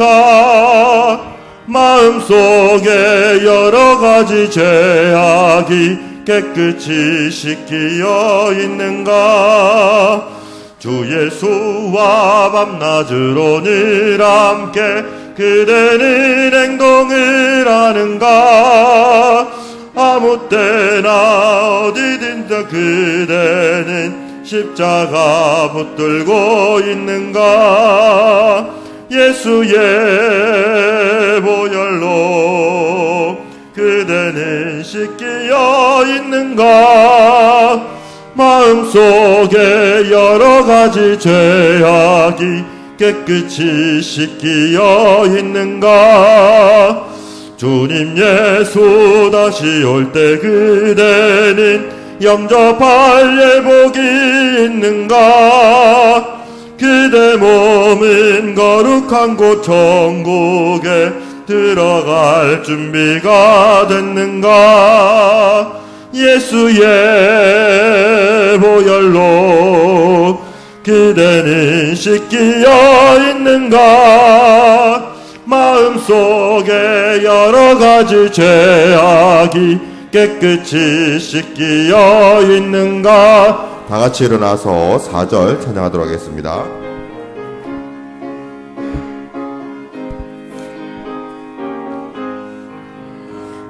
있는가? 마음속에 여러가지 죄악이 깨끗이 씻기어 있는가? 주 예수와 밤낮으로 늘 함께 그대는 행동을 하는가? 아무 때나 어디든 그대는 십자가 붙들고 있는가? 예수의 보혈로 그대는 씻기어 있는가? 마음속에 여러가지 죄악이 깨끗이 씻기어 있는가? 주님 예수 다시 올 때 그대는 영접할 예복이 있는가? 그대 몸은 거룩한 곳 천국에 들어갈 준비가 됐는가? 예수의 보혈로 그대는 씻기어 있는가? 마음속에 여러가지 죄악이 깨끗이 씻기어 있는가? 다같이 일어나서 4절 찬양하도록 하겠습니다.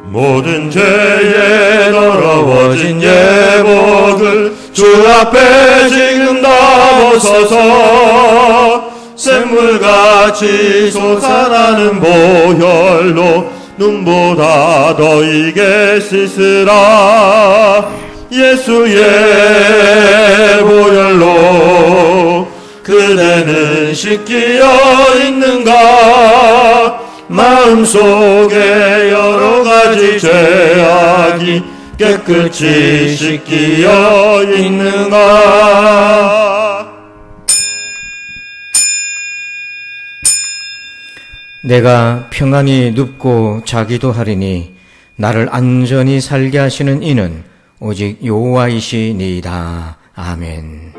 모든 죄에 더러워진 예복을 주 앞에 지금 다 벗어서 샘물같이 솟아나는 보혈로 눈보다 더 이게 씻으라. 예수의 보혈로 그대는 씻기어 있는가? 마음속에 여러가지 죄악이 깨끗이 씻기어 있는가? 내가 평안히 눕고 자기도 하리니 나를 안전히 살게 하시는 이는 오직 여호와이시니이다. 아멘.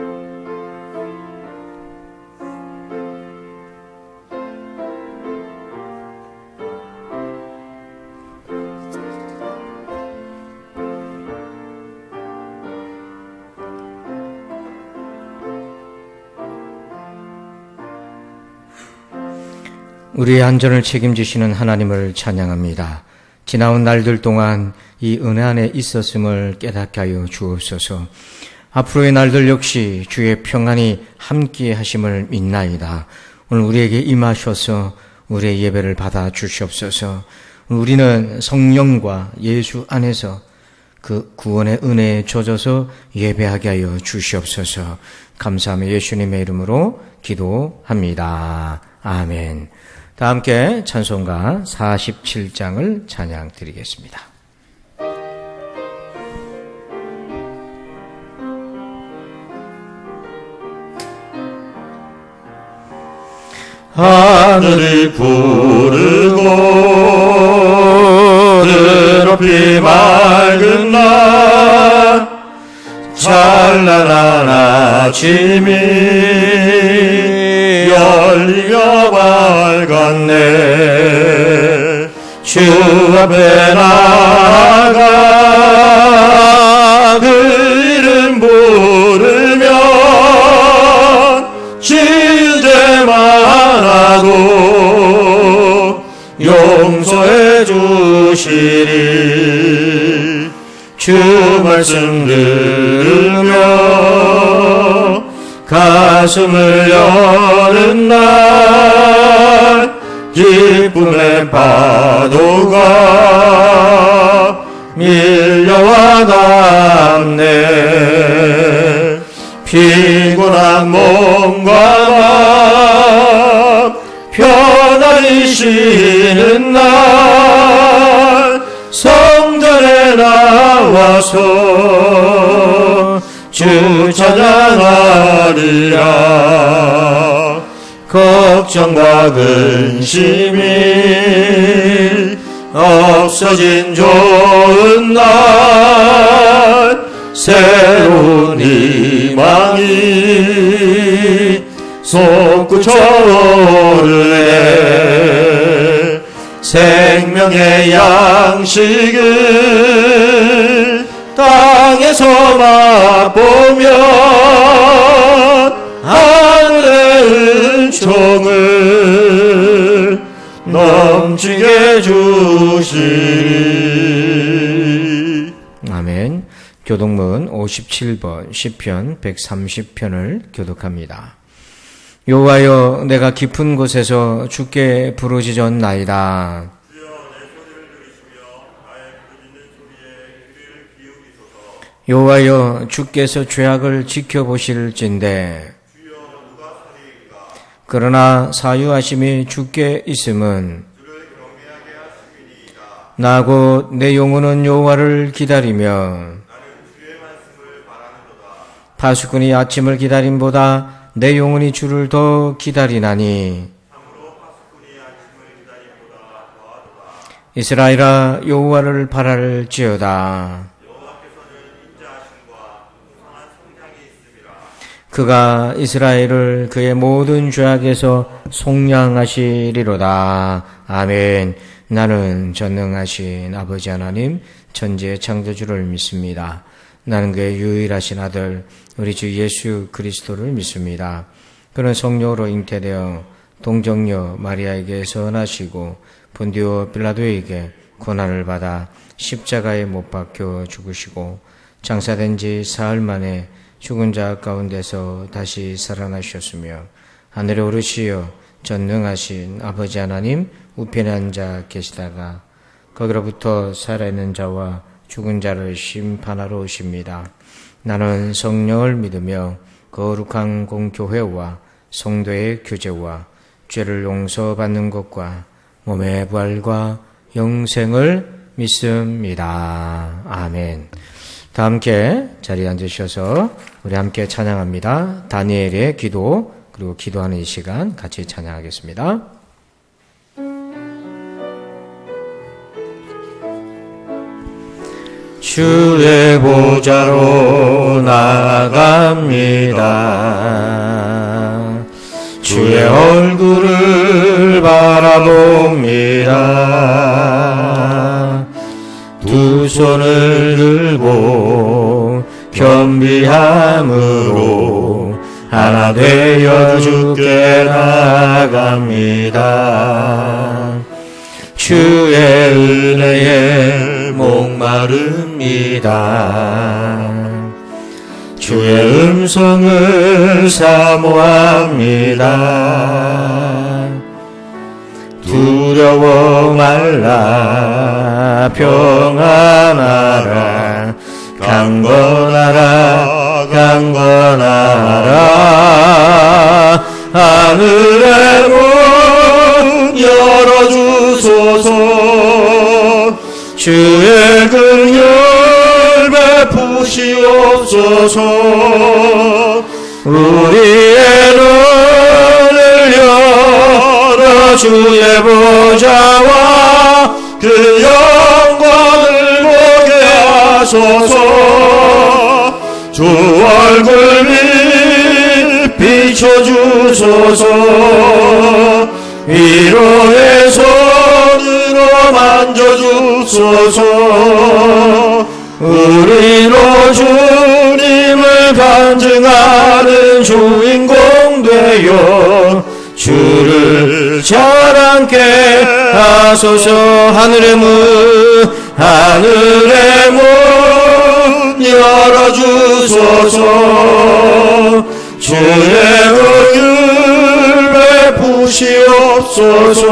우리의 안전을 책임지시는 하나님을 찬양합니다. 지나온 날들 동안 이 은혜 안에 있었음을 깨닫게 하여 주옵소서. 앞으로의 날들 역시 주의 평안이 함께 하심을 믿나이다. 오늘 우리에게 임하셔서 우리의 예배를 받아 주시옵소서. 우리는 성령과 예수 안에서 그 구원의 은혜에 젖어서 예배하게 하여 주시옵소서. 감사하며 예수님의 이름으로 기도합니다. 아멘. 다 함께 찬송가 47장을 찬양 드리겠습니다. 하늘이 부르고 드높이 맑은 날 찬란한 아침이 열리며 밝았네. 주 앞에 나아가 그 이름 부르면 지은 죄만 하고 용서해 주시리. 주 말씀 들으며 가슴을 여는 날 기쁨의 파도가 밀려와 닿네. 피곤한 몸과 마음 편안히 쉬는 날 성전에 나와서 주 찬양하리라. 걱정과 근심이 없어진 좋은 날 새로운 희망이 솟구쳐 오르네. 생명의 양식을 땅에서 맛보면 하늘의 은총을 넘치게 주시리. 아멘. 교독문 57번 시편 130편을 교독합니다. 여호와여, 내가 깊은 곳에서 주께 부르짖었나이다. 여호와여, 주께서 죄악을 지켜보실진대. 그러나 사유하심이 주께 있음은 나 곧 내 영혼은 여호와를 기다리며 파수꾼이 아침을 기다림보다 내 영혼이 주를 더 기다리나니. 이스라엘아, 여호와를 바랄지어다. 그가 이스라엘을 그의 모든 죄악에서 속량하시리로다. 아멘. 나는 전능하신 아버지 하나님, 천지의 창조주를 믿습니다. 나는 그의 유일하신 아들 우리 주 예수 그리스도를 믿습니다. 그는 성령으로 잉태되어 동정녀 마리아에게 선하시고 본디오 빌라도에게 고난을 받아 십자가에 못 박혀 죽으시고 장사된 지 사흘 만에 죽은 자 가운데서 다시 살아나셨으며 하늘에 오르시어 전능하신 아버지 하나님 우편에 앉아 계시다가 거기로부터 살아있는 자와 죽은 자를 심판하러 오십니다. 나는 성령을 믿으며 거룩한 공교회와 성도의 교제와 죄를 용서받는 것과 몸의 부활과 영생을 믿습니다. 아멘. 다 함께 자리에 앉으셔서 우리 함께 찬양합니다. 다니엘의 기도, 그리고 기도하는 이 시간 같이 찬양하겠습니다. 주의 보좌로 나아갑니다. 주의 얼굴을 바라봅니다. 두 손을 들고 겸비함으로 하나 되어 주께 나아갑니다. 주의 은혜에 목마릅니다. 주의 음성을 사모합니다. 두려워 말라 평안하라 강건하라 강건하라 하늘의 문 열어주소서 주의 긍휼 베푸시옵소서 우리의 눈을 열어 주의 보좌와 그 영광을 보게 하소서 주 얼굴 비춰주소서 위로의 손으로 만져주소서 우리로 주님을 간증하는 주인공 되어 주를 자랑케 하소서 하늘의 문 열어주소서 주의 긍휼 베푸시옵소서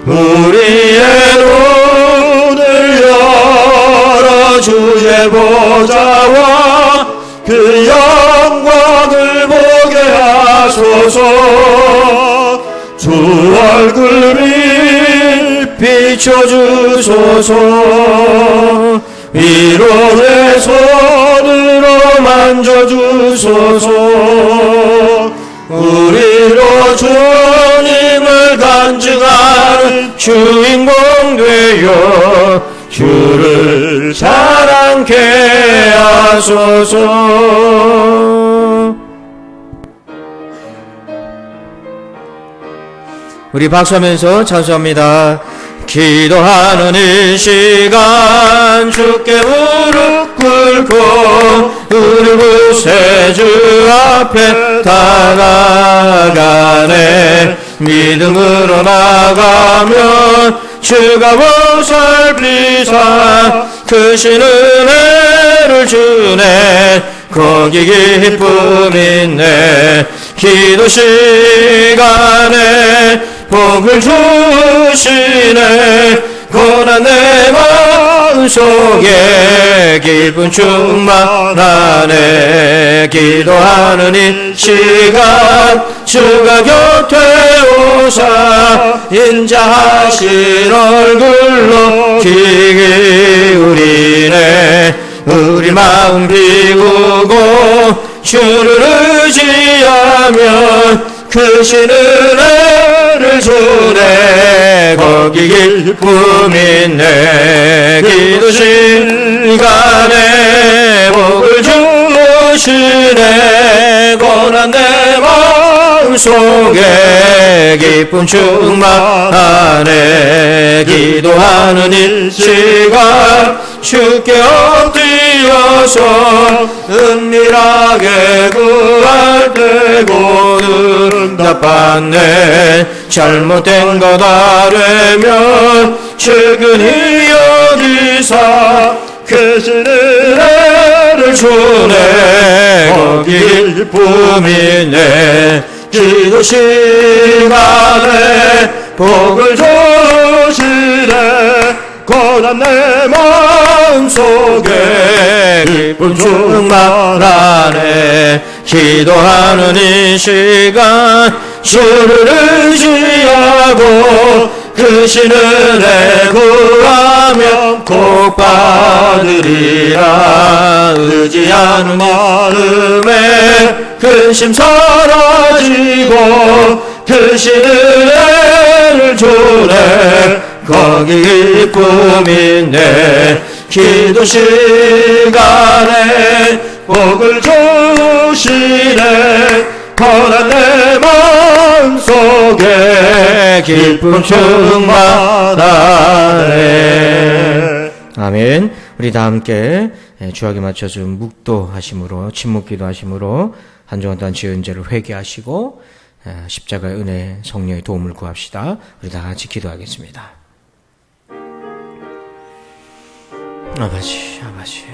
우리의 눈을 열어 주의 보좌와 그 영광을 보게 하소서 주 얼굴을 비춰주소서 위로의 손으로 만져주소서 우리로 주님을 간증하는 주인공 되어 주를 사랑케 하소서 우리 박수하면서 찬송합니다. 기도하는 이 시간 주께 무릎 꿇고 우리 구세주 앞에 다가가네. 믿음으로 나가면 주가 보살피사 크신 은혜를 주네. 거기 기쁨 있네. 기도 시간에 복을 주시네. 고난 내 마음속에 기쁨 충만하네. 기도하는 이 시간 주가 곁에 오사 인자하신 얼굴로 귀 기울이네. 우리 마음 비우고 주를 의지하면 크신 은혜를 주네. 거기 기쁨 있네. 기도 시간에 복을 주시네. 고난 내 마음속에 기쁨 충만하네. 기도하는 이 시간 주께 엎드려서 은밀하게 구할 때 고는 답받네. 잘못된 것 아뢰면 최근히 여기사 크신 은혜를 주네. 거기 기쁨 있네. 기도 시간에 복을 주시네. 고난 내 마음속에 기쁨 충만하네. 기도하는 이 시간 주를 의지하고 크신 은혜 구하면 꼭 받으리라. 의지하는 마음에 근심 사라지고 크신 은혜를 주네. 거기 기쁨 있네. 기도 시간에 복을 주시네. 고난 내 마음속에 기쁨 충만하네. 아멘. 우리 다 함께 주하게 맞춰서 묵도하심으로 침묵기도하심으로 한 주간 동안 지은 죄를 회개하시고 십자가의 은혜 성령의 도움을 구합시다. 우리 다 같이 기도하겠습니다. 아버지, 아버지,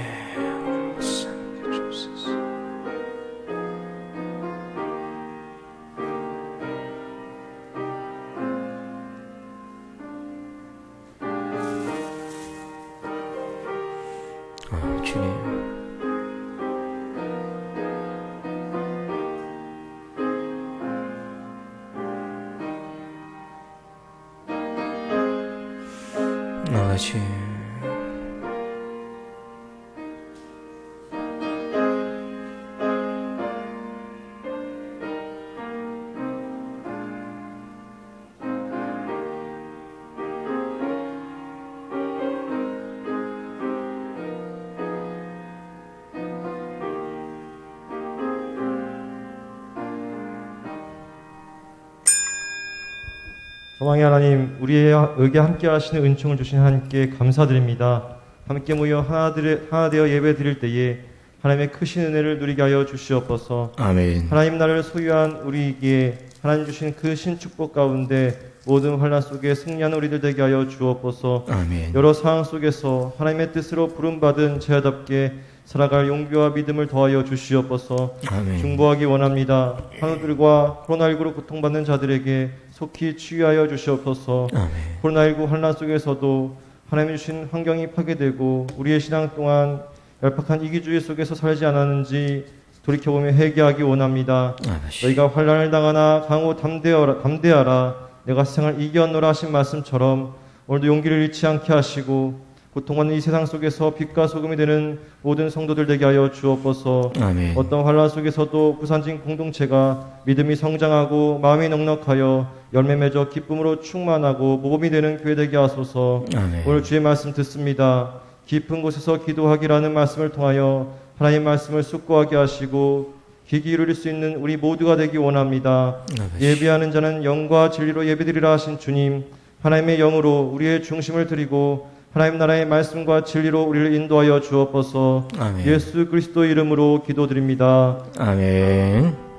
주님, 아버지, 소망의 하나님, 우리에게 함께 하시는 은총을 주신 하나님께 감사드립니다. 함께 모여 하나 되어 예배 드릴 때에 하나님의 크신 은혜를 누리게 하여 주시옵소서. 아멘. 하나님 나라를 소유한 우리에게 하나님 주신 그 신축복 가운데 모든 환난 속에 승리하는 우리들 되게 하여 주옵소서. 아멘. 여러 상황 속에서 하나님의 뜻으로 부름받은 제자답게 살아갈 용기와 믿음을 더하여 주시옵소서. 아멘. 중보하기 원합니다. 환우들과 코로나19로 고통받는 자들에게 속히 치유하여 주시옵소서. 아멘. 코로나19 환난 속에서도 하나님이 주신 환경이 파괴되고 우리의 신앙 동안 얄팍한 이기주의 속에서 살지 않았는지 돌이켜보며 회개하기 원합니다. 아버지. 너희가 환난을 당하나 강호 담대하라. 내가 세상을 이겨노라 하신 말씀처럼 오늘도 용기를 잃지 않게 하시고 고통하는 이 세상 속에서 빛과 소금이 되는 모든 성도들 되게 하여 주옵소서. 아멘. 어떤 환난 속에서도 부산진 공동체가 믿음이 성장하고 마음이 넉넉하여 열매 맺어 기쁨으로 충만하고 모범이 되는 교회 되게 하소서. 아멘. 오늘 주의 말씀 듣습니다. 깊은 곳에서 기도하기라는 말씀을 통하여 하나님 말씀을 숙고하게 하시고 귀기 이룰 수 있는 우리 모두가 되기 원합니다. 예배하는 자는 영과 진리로 예배드리라 하신 주님, 하나님의 영으로 우리의 중심을 드리고 하나님 나라의 말씀과 진리로 우리를 인도하여 주옵소서. 아멘. 예수 그리스도 이름으로 기도드립니다. 아멘.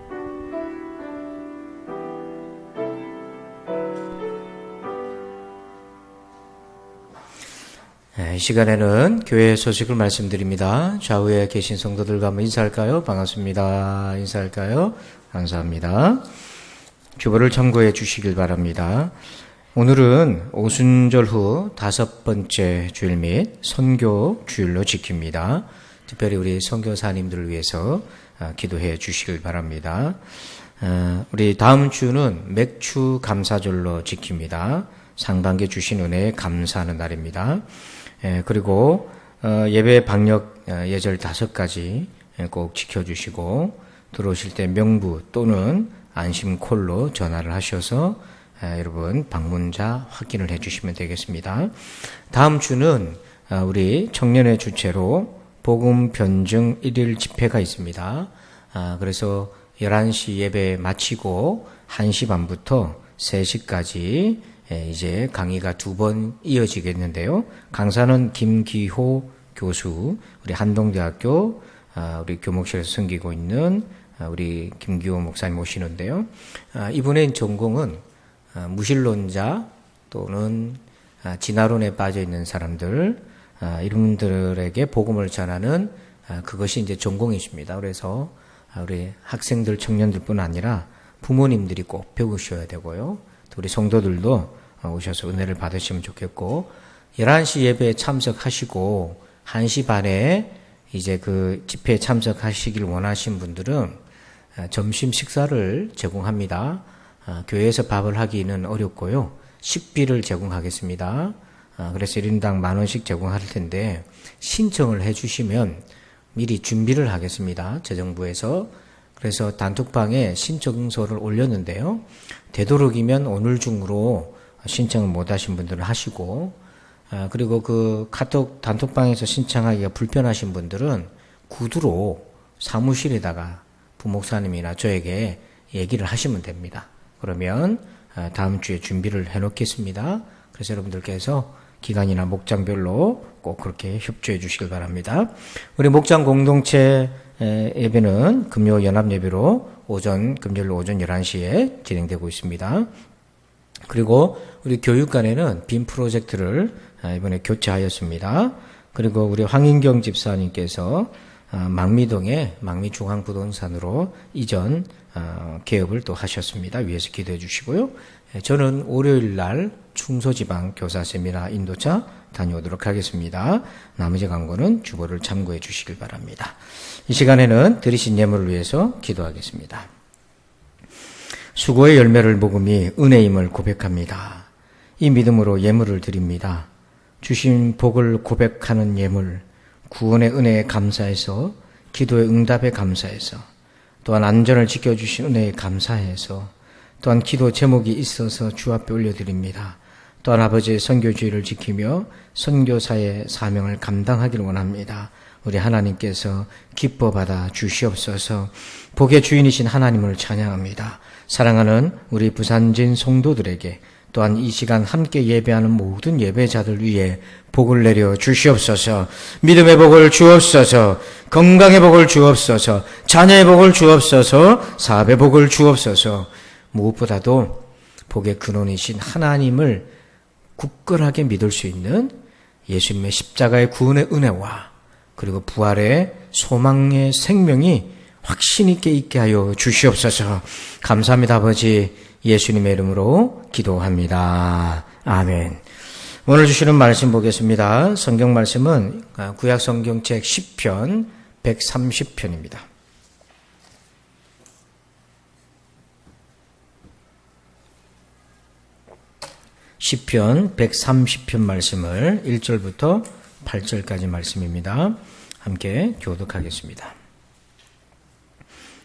이 시간에는 교회 소식을 말씀드립니다. 좌우에 계신 성도들과 한번 인사할까요? 반갑습니다. 인사할까요? 감사합니다. 주보를 참고해 주시길 바랍니다. 오늘은 오순절 후 5번째 주일 및 선교 주일로 지킵니다. 특별히 우리 선교사님들을 위해서 기도해 주시길 바랍니다. 우리 다음 주는 맥주 감사절로 지킵니다. 상반기에 주신 은혜에 감사하는 날입니다. 그리고 예배 방역 예절 5가지 꼭 지켜주시고 들어오실 때 명부 또는 안심콜로 전화를 하셔서 여러분 방문자 확인을 해주시면 되겠습니다. 다음 주는 우리 청년의 주체로 복음 변증 1일 집회가 있습니다. 그래서 11시 예배 마치고 1시 반부터 3시까지 이제 강의가 2번 이어지겠는데요. 강사는 김기호 교수, 우리 한동대학교 우리 교목실에서 섬기고 있는 우리 김기호 목사님 모시는데요. 이분의 전공은 무신론자 또는 진화론에 빠져 있는 사람들, 이런 분들에게 복음을 전하는 그것이 이제 전공이십니다. 그래서 우리 학생들, 청년들뿐 아니라 부모님들이 꼭 배우셔야 되고요. 또 우리 성도들도 오셔서 은혜를 받으시면 좋겠고, 11시 예배에 참석하시고 1시 반에 이제 그 집회에 참석하시길 원하신 분들은 점심 식사를 제공합니다. 교회에서 밥을 하기는 어렵고요. 식비를 제공하겠습니다. 그래서 1인당 10,000원씩 제공할 텐데 신청을 해주시면 미리 준비를 하겠습니다. 재정부에서. 그래서 단톡방에 신청서를 올렸는데요. 되도록이면 오늘 중으로 신청을 못 하신 분들은 하시고, 그리고 그 카톡 단톡방에서 신청하기가 불편하신 분들은 구두로 사무실에다가 부목사님이나 저에게 얘기를 하시면 됩니다. 그러면 다음 주에 준비를 해놓겠습니다. 그래서 여러분들께서 기간이나 목장별로 꼭 그렇게 협조해 주시길 바랍니다. 우리 목장 공동체 예배는 금요 연합 예배로 금요일 오전 11시에 진행되고 있습니다. 그리고 우리 교육관에는 빔 프로젝트를 이번에 교체하였습니다. 그리고 우리 황인경 집사님께서 망미동에 망미중앙부동산으로 이전 개업을 또 하셨습니다. 위에서 기도해 주시고요. 저는 월요일 날 충소지방 교사 세미나 인도차 다녀오도록 하겠습니다. 나머지 광고는 주보를 참고해 주시길 바랍니다. 이 시간에는 드리신 예물을 위해서 기도하겠습니다. 수고의 열매를 복음이 은혜임을 고백합니다. 이 믿음으로 예물을 드립니다. 주신 복을 고백하는 예물, 구원의 은혜에 감사해서, 기도의 응답에 감사해서, 또한 안전을 지켜주신 은혜에 감사해서, 또한 기도 제목이 있어서 주 앞에 올려드립니다. 또한 아버지의 선교주의를 지키며 선교사의 사명을 감당하기를 원합니다. 우리 하나님께서 기뻐 받아 주시옵소서. 복의 주인이신 하나님을 찬양합니다. 사랑하는 우리 부산진 성도들에게 또한 이 시간 함께 예배하는 모든 예배자들 위해 복을 내려 주시옵소서. 믿음의 복을 주옵소서. 건강의 복을 주옵소서. 자녀의 복을 주옵소서. 사업의 복을 주옵소서. 무엇보다도 복의 근원이신 하나님을 굳건하게 믿을 수 있는 예수님의 십자가의 구원의 은혜와 그리고 부활의 소망의 생명이 확신 있게 있게 하여 주시옵소서. 감사합니다. 아버지 예수님의 이름으로 기도합니다. 아멘. 오늘 주시는 말씀 보겠습니다. 성경 말씀은 구약 성경책 10편 130편입니다. 시편 130편 말씀을 1절부터 8절까지 말씀입니다. 함께 교독하겠습니다.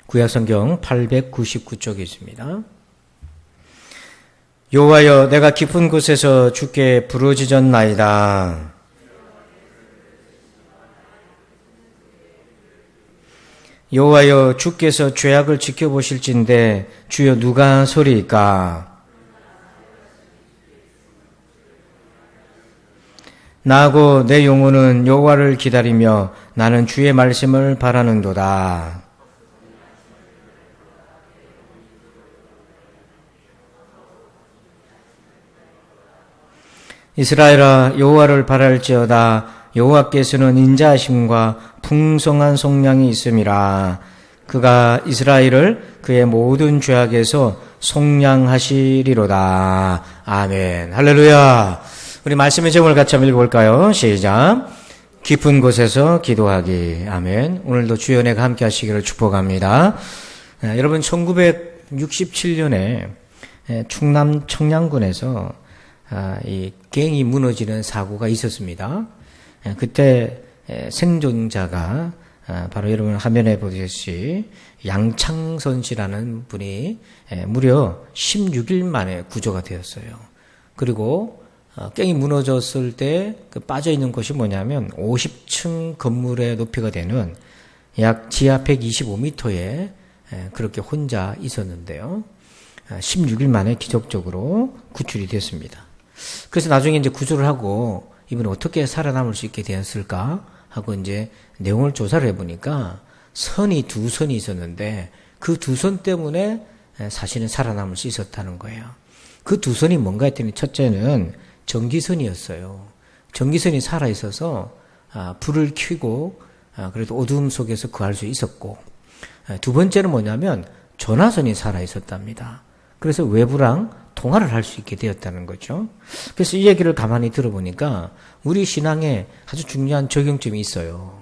구약성경 899쪽에 있습니다. 여호와여, 내가 깊은 곳에서 주께 부르짖었나이다. 여호와여 주께서 죄악을 지켜보실진데 주여 누가 소리이까? 나하고 내 영혼은 여호와를 기다리며 나는 주의 말씀을 바라는도다. 이스라엘아 여호와를 바랄지어다. 여호와께서는 인자하심과 풍성한 속량이 있음이라. 그가 이스라엘을 그의 모든 죄악에서 속량하시리로다. 아멘. 할렐루야. 우리 말씀의 제목을 같이 한번 읽어볼까요? 시작. 깊은 곳에서 기도하기. 아멘. 오늘도 주의 은혜가 함께 하시기를 축복합니다. 여러분 1967년에 충남 청량군에서 이 갱이 무너지는 사고가 있었습니다. 그때 생존자가 바로 여러분 화면에 보듯이 양창선 씨라는 분이 무려 16일 만에 구조가 되었어요. 그리고 갱이 무너졌을 때 그 빠져있는 곳이 뭐냐면 50층 건물의 높이가 되는 약 지하 125m에 그렇게 혼자 있었는데요. 16일 만에 기적적으로 구출이 됐습니다. 그래서 나중에 이제 구조를 하고 이분이 어떻게 살아남을 수 있게 되었을까 하고 이제 내용을 조사를 해보니까 선이 두 선이 있었는데 그 두 선 때문에 사실은 살아남을 수 있었다는 거예요. 그 두 선이 뭔가 했더니 첫째는 전기선이었어요. 전기선이 살아있어서 불을 켜고 그래도 어두움 속에서 구할 수 있었고, 두 번째는 뭐냐면 전화선이 살아있었답니다. 그래서 외부랑 통화를 할 수 있게 되었다는 거죠. 그래서 이 얘기를 가만히 들어보니까 우리 신앙에 아주 중요한 적용점이 있어요.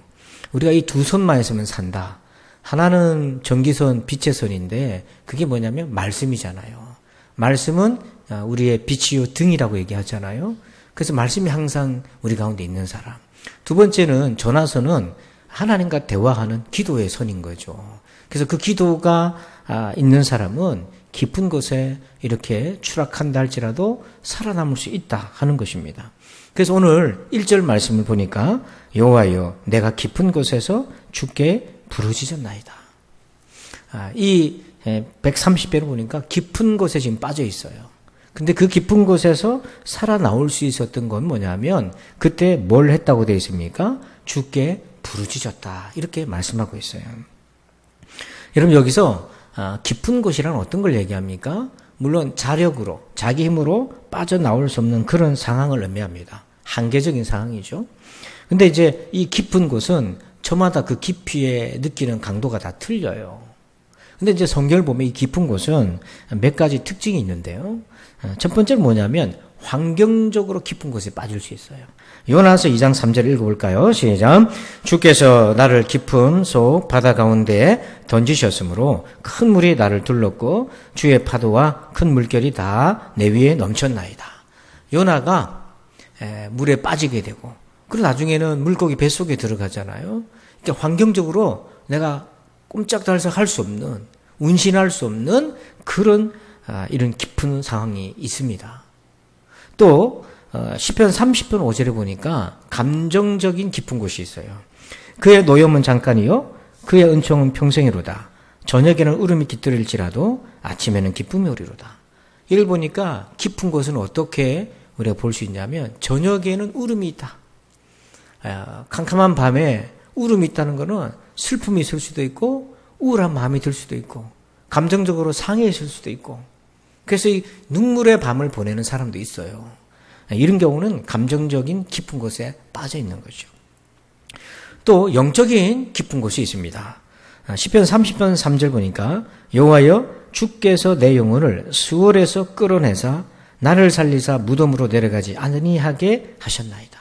우리가 이 두 선만 있으면 산다. 하나는 전기선, 빛의 선인데 그게 뭐냐면 말씀이잖아요. 말씀은 우리의 빛이요 등이라고 얘기하잖아요. 그래서 말씀이 항상 우리 가운데 있는 사람. 두 번째는 전화선은 하나님과 대화하는 기도의 선인 거죠. 그래서 그 기도가 있는 사람은 깊은 곳에 이렇게 추락한다 할지라도 살아남을 수 있다 하는 것입니다. 그래서 오늘 1절 말씀을 보니까 여호와여 내가 깊은 곳에서 주께 부르짖었나이다. 이 130배를 보니까 깊은 곳에 지금 빠져 있어요. 근데 그 깊은 곳에서 살아나올 수 있었던 건 뭐냐면 그때 뭘 했다고 되어 있습니까? 주께 부르짖었다. 이렇게 말씀하고 있어요. 여러분 여기서 깊은 곳이란 어떤 걸 얘기합니까? 물론 자력으로, 자기 힘으로 빠져나올 수 없는 그런 상황을 의미합니다. 한계적인 상황이죠. 근데 이제 이 깊은 곳은 저마다 그 깊이에 느끼는 강도가 다 틀려요. 근데 이제 성경을 보면 이 깊은 곳은 몇 가지 특징이 있는데요. 첫 번째는 뭐냐면 환경적으로 깊은 곳에 빠질 수 있어요. 요나서 2장 3절 읽어볼까요? 시작. 주께서 나를 깊음 속 바다 가운데에 던지셨으므로 큰 물이 나를 둘렀고 주의 파도와 큰 물결이 다 내 위에 넘쳤나이다. 요나가 물에 빠지게 되고 그리고 나중에는 물고기 뱃속에 들어가잖아요. 그러니까 환경적으로 내가 꼼짝달싹 할 수 없는, 운신할 수 없는 그런 이런 깊은 상황이 있습니다. 또 시편 30편 5절에 보니까 감정적인 깊은 곳이 있어요. 그의 노염은 잠깐이요 그의 은총은 평생이로다. 저녁에는 울음이 깃들일지라도 아침에는 기쁨이 오리로다. 이를 보니까 깊은 곳은 어떻게 우리가 볼 수 있냐면 저녁에는 울음이 있다. 캄캄한 밤에 울음이 있다는 것은 슬픔이 있을 수도 있고 우울한 마음이 들 수도 있고 감정적으로 상해 있을 수도 있고 그래서 이 눈물의 밤을 보내는 사람도 있어요. 이런 경우는 감정적인 깊은 곳에 빠져 있는 거죠. 또 영적인 깊은 곳이 있습니다. 시편 30편 3절 보니까 여호와여 주께서 내 영혼을 수월에서 끌어내사 나를 살리사 무덤으로 내려가지 아니하게 하셨나이다.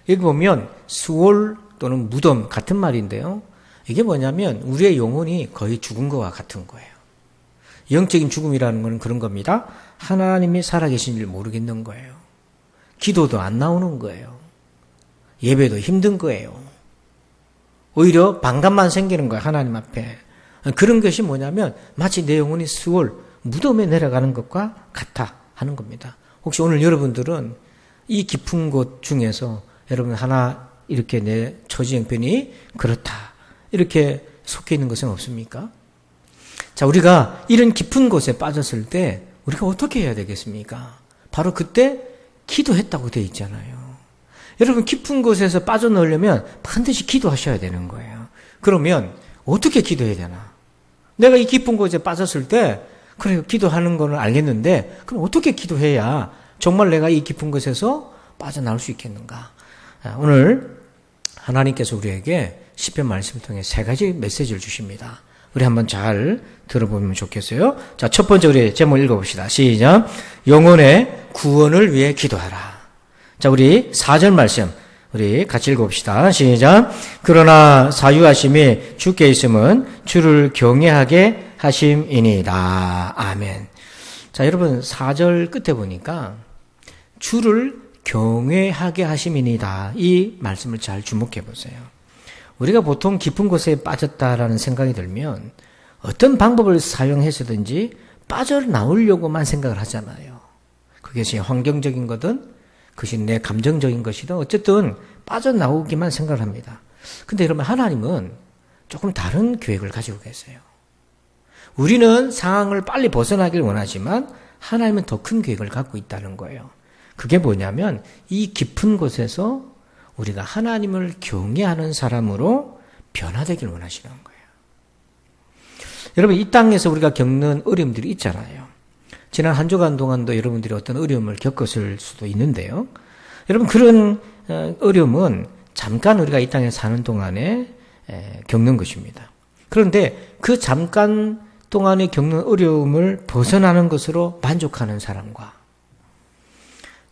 여기 보면 수월 또는 무덤 같은 말인데요. 이게 뭐냐면 우리의 영혼이 거의 죽은 것과 같은 거예요. 영적인 죽음이라는 것은 그런 겁니다. 하나님이 살아계신 줄 모르겠는 거예요. 기도도 안 나오는 거예요. 예배도 힘든 거예요. 오히려 반감만 생기는 거예요. 하나님 앞에. 그런 것이 뭐냐면 마치 내 영혼이 수월 무덤에 내려가는 것과 같아 하는 겁니다. 혹시 오늘 여러분들은 이 깊은 곳 중에서 여러분 하나 이렇게 내 처지 형편이 그렇다. 이렇게 속해 있는 것은 없습니까? 자, 우리가 이런 깊은 곳에 빠졌을 때 우리가 어떻게 해야 되겠습니까? 바로 그때 기도했다고 되어 있잖아요. 여러분, 깊은 곳에서 빠져나오려면 반드시 기도하셔야 되는 거예요. 그러면 어떻게 기도해야 되나? 내가 이 깊은 곳에 빠졌을 때 그래, 기도하는 거는 알겠는데 그럼 어떻게 기도해야 정말 내가 이 깊은 곳에서 빠져나올 수 있겠는가? 오늘 하나님께서 우리에게 시편 말씀을 통해 세 가지 메시지를 주십니다. 우리 한번 잘 들어보면 좋겠어요. 자, 첫 번째 우리 제목 읽어봅시다. 시작. 영혼의 구원을 위해 기도하라. 자, 우리 4절 말씀 우리 같이 읽어봅시다. 시작. 그러나 사유하심이 주께 있음은 주를 경외하게 하심이니이다. 아멘. 자, 여러분 4절 끝에 보니까 주를 경외하게 하심이니이다. 이 말씀을 잘 주목해 보세요. 우리가 보통 깊은 곳에 빠졌다라는 생각이 들면 어떤 방법을 사용해서든지 빠져나오려고만 생각을 하잖아요. 그것이 환경적인 거든 그것이 내 감정적인 것이든 어쨌든 빠져나오기만 생각을 합니다. 근데 여러분, 하나님은 조금 다른 계획을 가지고 계세요. 우리는 상황을 빨리 벗어나길 원하지만 하나님은 더 큰 계획을 갖고 있다는 거예요. 그게 뭐냐면 이 깊은 곳에서 우리가 하나님을 경외하는 사람으로 변화되길 원하시는 거예요. 여러분, 이 땅에서 우리가 겪는 어려움들이 있잖아요. 지난 한 주간 동안도 여러분들이 어떤 어려움을 겪었을 수도 있는데요. 여러분, 그런 어려움은 잠깐 우리가 이 땅에 사는 동안에 겪는 것입니다. 그런데 그 잠깐 동안에 겪는 어려움을 벗어나는 것으로 만족하는 사람과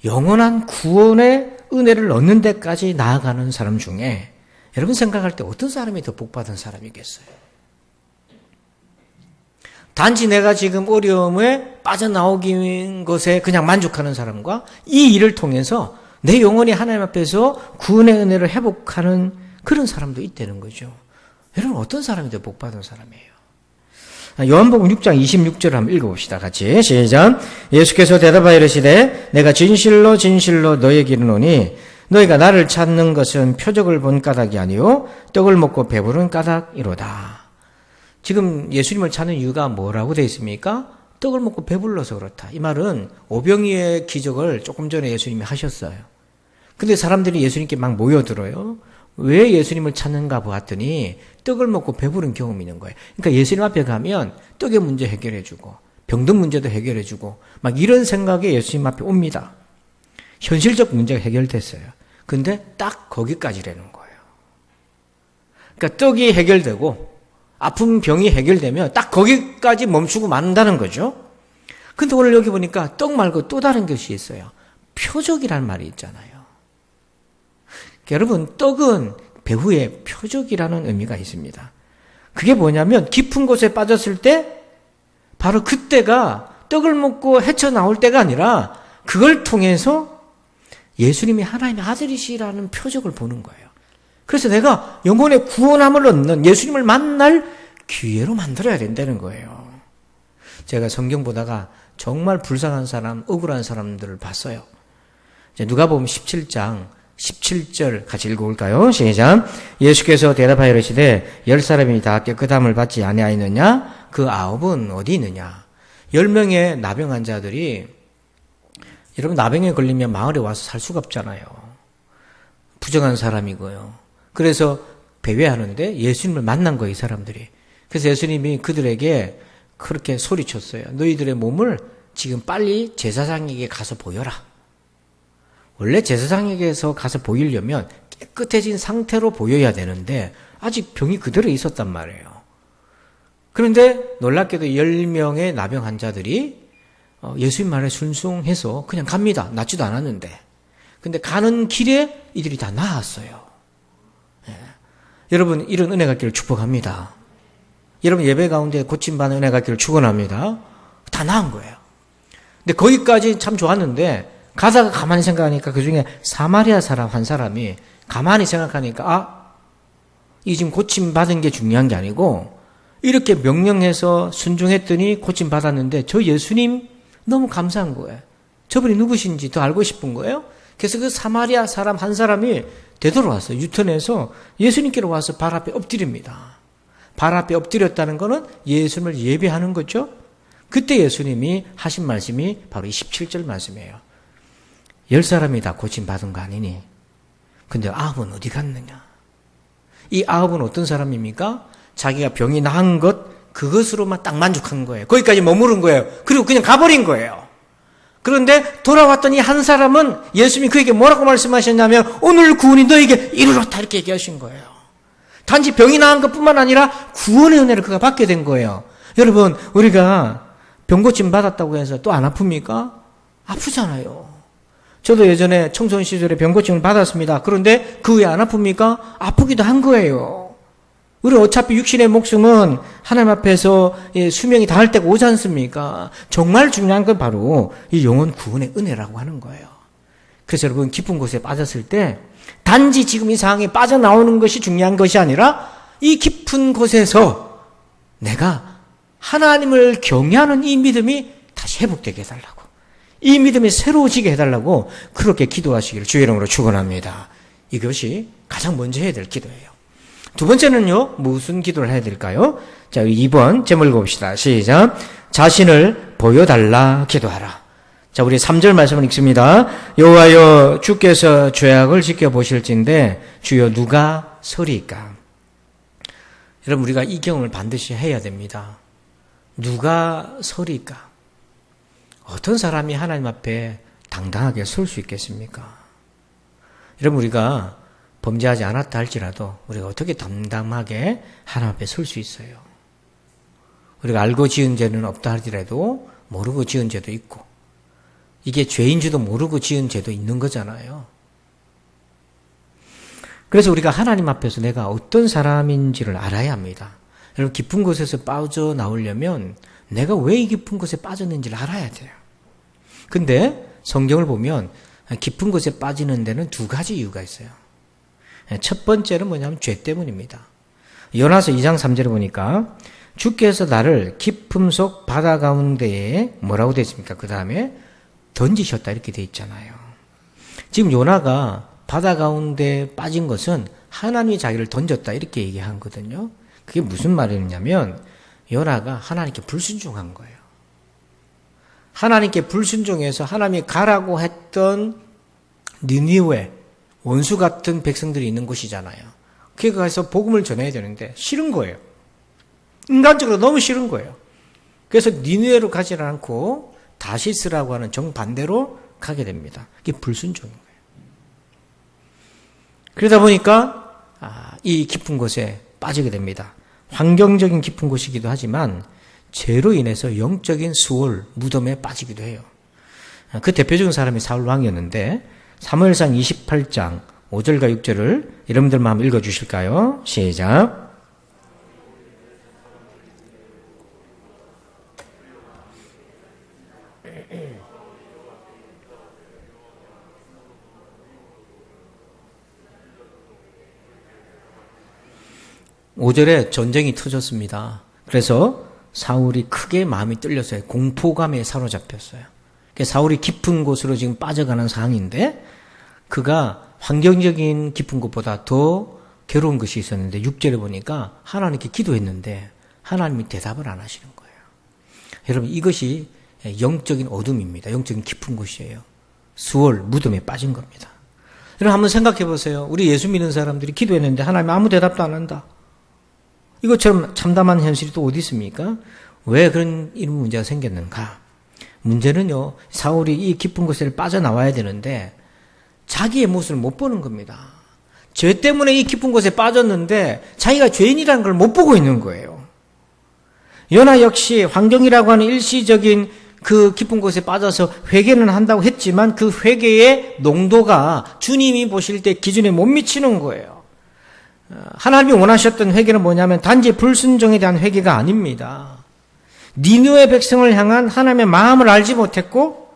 영원한 구원의 은혜를 얻는 데까지 나아가는 사람 중에 여러분 생각할 때 어떤 사람이 더 복받은 사람이겠어요? 단지 내가 지금 어려움에 빠져나오긴 것에 그냥 만족하는 사람과 이 일을 통해서 내 영혼이 하나님 앞에서 구원의 은혜를 회복하는 그런 사람도 있다는 거죠. 여러분, 어떤 사람이 더 복받은 사람이에요? 요한복음 6장 26절을 한번 읽어봅시다. 같이 시작. 예수께서 대답하여 이르시되 내가 진실로 진실로 너희에게 이르노니 너희가 나를 찾는 것은 표적을 본 까닭이 아니요 떡을 먹고 배부른 까닭이로다. 지금 예수님을 찾는 이유가 뭐라고 되어 있습니까? 떡을 먹고 배불러서 그렇다. 이 말은 오병이의 기적을 조금 전에 예수님이 하셨어요. 근데 사람들이 예수님께 막 모여들어요. 왜 예수님을 찾는가 보았더니 떡을 먹고 배부른 경험이 있는 거예요. 그러니까 예수님 앞에 가면 떡의 문제 해결해주고 병든 문제도 해결해주고 막 이런 생각에 예수님 앞에 옵니다. 현실적 문제가 해결됐어요. 근데 딱 거기까지라는 거예요. 그러니까 떡이 해결되고 아픈 병이 해결되면 딱 거기까지 멈추고 만다는 거죠. 근데 오늘 여기 보니까 떡 말고 또 다른 것이 있어요. 표적이라는 말이 있잖아요. 여러분, 떡은 배후에 표적이라는 의미가 있습니다. 그게 뭐냐면 깊은 곳에 빠졌을 때 바로 그때가 떡을 먹고 헤쳐나올 때가 아니라 그걸 통해서 예수님이 하나님의 아들이시라는 표적을 보는 거예요. 그래서 내가 영혼의 구원함을 얻는 예수님을 만날 기회로 만들어야 된다는 거예요. 제가 성경 보다가 정말 불쌍한 사람, 억울한 사람들을 봤어요. 누가복음 17장 17절 같이 읽어볼까요? 시작. 예수께서 대답하여 이르시되 10사람이 다 깨끗함을 받지 아니하였느냐? 그 9은 어디 있느냐? 10명의 나병 환자들이, 여러분 나병에 걸리면 마을에 와서 살 수가 없잖아요. 부정한 사람이고요. 그래서 배회하는데 예수님을 만난 거예요, 이 사람들이. 그래서 예수님이 그들에게 그렇게 소리쳤어요. 너희들의 몸을 지금 빨리 제사장에게 가서 보여라. 원래 제사장에게서 가서 보이려면 깨끗해진 상태로 보여야 되는데 아직 병이 그대로 있었단 말이에요. 그런데 놀랍게도 10명의 나병 환자들이 예수님 말에 순종해서 그냥 갑니다. 낫지도 않았는데. 근데 가는 길에 이들이 다 나았어요. 예. 여러분, 이런 은혜 갖기를 축복합니다. 여러분, 예배 가운데 고침받는 은혜 갖기를 축원합니다. 다 나은 거예요. 근데 거기까지 참 좋았는데 가다가 가만히 생각하니까 그중에 사마리아 사람 한 사람이 가만히 생각하니까 이 지금 고침받은 게 중요한 게 아니고 이렇게 명령해서 순종했더니 고침받았는데 저 예수님 너무 감사한 거예요. 저분이 누구신지 더 알고 싶은 거예요. 그래서 그 사마리아 사람 한 사람이 되돌아왔어요. 유턴해서 예수님께로 와서 발 앞에 엎드립니다. 발 앞에 엎드렸다는 것은 예수님을 예배하는 거죠. 그때 예수님이 하신 말씀이 바로 이 17절 말씀이에요. 10사람이 다 고침받은 거 아니니? 근데 9은 어디 갔느냐? 이 9은 어떤 사람입니까? 자기가 병이 나은 것, 그것으로만 딱 만족한 거예요. 거기까지 머무른 거예요. 그리고 그냥 가버린 거예요. 그런데 돌아왔더니 한 사람은 예수님이 그에게 뭐라고 말씀하셨냐면 오늘 구원이 너에게 이르렀다 이렇게 얘기하신 거예요. 단지 병이 나은 것뿐만 아니라 구원의 은혜를 그가 받게 된 거예요. 여러분, 우리가 병고침 받았다고 해서 또 안 아픕니까? 아프잖아요. 저도 예전에 청소년 시절에 병고침을 받았습니다. 그런데 그 후에 안 아픕니까? 아프기도 한 거예요. 우리 어차피 육신의 목숨은 하나님 앞에서 수명이 닿을 때가 오지 않습니까? 정말 중요한 건 바로 이 영혼 구원의 은혜라고 하는 거예요. 그래서 여러분, 깊은 곳에 빠졌을 때 단지 지금 이 상황에 빠져나오는 것이 중요한 것이 아니라 이 깊은 곳에서 내가 하나님을 경외하는 이 믿음이 다시 회복되게 해달라고, 이 믿음이 새로워지게 해달라고 그렇게 기도하시기를 주의 이름으로 축원합니다. 이것이 가장 먼저 해야 될 기도예요. 두 번째는요, 무슨 기도를 해야 될까요? 자, 2번 제목 읽어봅시다. 시작. 자신을 보여달라 기도하라. 자, 우리 3절 말씀을 읽습니다. 여호와여, 주께서 죄악을 지켜보실진데 주여 누가 서리이까? 여러분, 우리가 이 경험을 반드시 해야 됩니다. 누가 서리이까? 어떤 사람이 하나님 앞에 당당하게 설 수 있겠습니까? 여러분, 우리가 범죄하지 않았다 할지라도 우리가 어떻게 담담하게 하나님 앞에 설 수 있어요? 우리가 알고 지은 죄는 없다 할지라도 모르고 지은 죄도 있고, 이게 죄인 줄도 모르고 지은 죄도 있는 거잖아요. 그래서 우리가 하나님 앞에서 내가 어떤 사람인지를 알아야 합니다. 여러분, 깊은 곳에서 빠져나오려면 내가 왜 이 깊은 곳에 빠졌는지를 알아야 돼요. 근데 성경을 보면 깊은 곳에 빠지는 데는 두 가지 이유가 있어요. 첫 번째는 뭐냐면 죄 때문입니다. 요나서 2장 3절에 보니까 주께서 나를 깊음 속 바다 가운데에 뭐라고 되어 있습니까? 그 다음에 던지셨다 이렇게 되어 있잖아요. 지금 요나가 바다 가운데 빠진 것은 하나님이 자기를 던졌다 이렇게 얘기하거든요. 그게 무슨 말이냐면 요나가 하나님께 불순종한 거예요. 하나님께 불순종해서 하나님이 가라고 했던 니느웨, 원수 같은 백성들이 있는 곳이잖아요. 그게 가서 복음을 전해야 되는데 싫은 거예요. 인간적으로 너무 싫은 거예요. 그래서 니느웨로 가지 않고 다시스라고 하는 정반대로 가게 됩니다. 그게 불순종인 거예요. 그러다 보니까 이 깊은 곳에 빠지게 됩니다. 환경적인 깊은 곳이기도 하지만 죄로 인해서 영적인 수월, 무덤에 빠지기도 해요. 그 대표적인 사람이 사울 왕이었는데 사무엘상 28장 5절과 6절을 여러분들만 한번 읽어주실까요? 시작. (5절에) 전쟁이 터졌습니다. 그래서 사울이 크게 마음이 뚫렸어요. 공포감에 사로잡혔어요. 사울이 깊은 곳으로 지금 빠져가는 상황인데 그가 환경적인 깊은 곳보다 더 괴로운 것이 있었는데 6절에 보니까 하나님께 기도했는데 하나님이 대답을 안 하시는 거예요. 여러분, 이것이 영적인 어둠입니다. 영적인 깊은 곳이에요. 수월, 무덤에 빠진 겁니다. 여러분, 한번 생각해 보세요. 우리 예수 믿는 사람들이 기도했는데 하나님 아무 대답도 안 한다. 이것처럼 참담한 현실이 또 어디 있습니까? 왜 이런 문제가 생겼는가? 문제는요, 사울이 이 깊은 곳에 빠져나와야 되는데 자기의 모습을 못 보는 겁니다. 죄 때문에 이 깊은 곳에 빠졌는데 자기가 죄인이라는 걸 못 보고 있는 거예요. 요나 역시 환경이라고 하는 일시적인 그 깊은 곳에 빠져서 회개는 한다고 했지만 그 회개의 농도가 주님이 보실 때 기준에 못 미치는 거예요. 하나님이 원하셨던 회개는 뭐냐면 단지 불순종에 대한 회개가 아닙니다. 니느웨 백성을 향한 하나님의 마음을 알지 못했고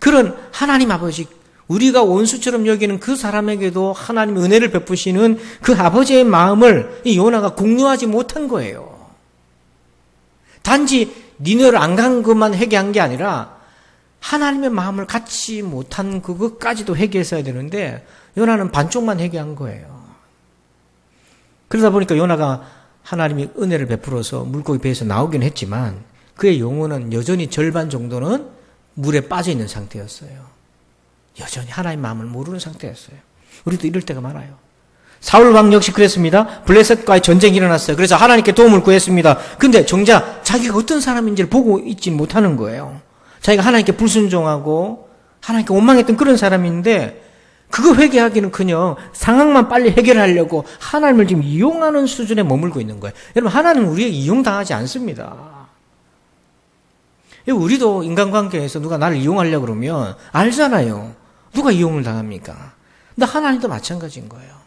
그런 하나님 아버지, 우리가 원수처럼 여기는 그 사람에게도 하나님의 은혜를 베푸시는 그 아버지의 마음을 이 요나가 공유하지 못한 거예요. 단지 니느웨를 안 간 것만 회개한 게 아니라 하나님의 마음을 갖지 못한 그것까지도 회개했어야 되는데 요나는 반쪽만 회개한 거예요. 그러다 보니까 요나가 하나님이 은혜를 베풀어서 물고기 배에서 나오긴 했지만 그의 영혼은 여전히 절반 정도는 물에 빠져 있는 상태였어요. 여전히 하나님 마음을 모르는 상태였어요. 우리도 이럴 때가 많아요. 사울 왕 역시 그랬습니다. 블레셋과의 전쟁이 일어났어요. 그래서 하나님께 도움을 구했습니다. 근데 정작 자기가 어떤 사람인지를 보고 있지 못하는 거예요. 자기가 하나님께 불순종하고 하나님께 원망했던 그런 사람인데 그거 회개하기는커녕 상황만 빨리 해결하려고 하나님을 지금 이용하는 수준에 머물고 있는 거예요. 여러분, 하나님은 우리에게 이용당하지 않습니다. 우리도 인간관계에서 누가 나를 이용하려고 그러면 알잖아요. 누가 이용을 당합니까? 근데 하나님도 마찬가지인 거예요.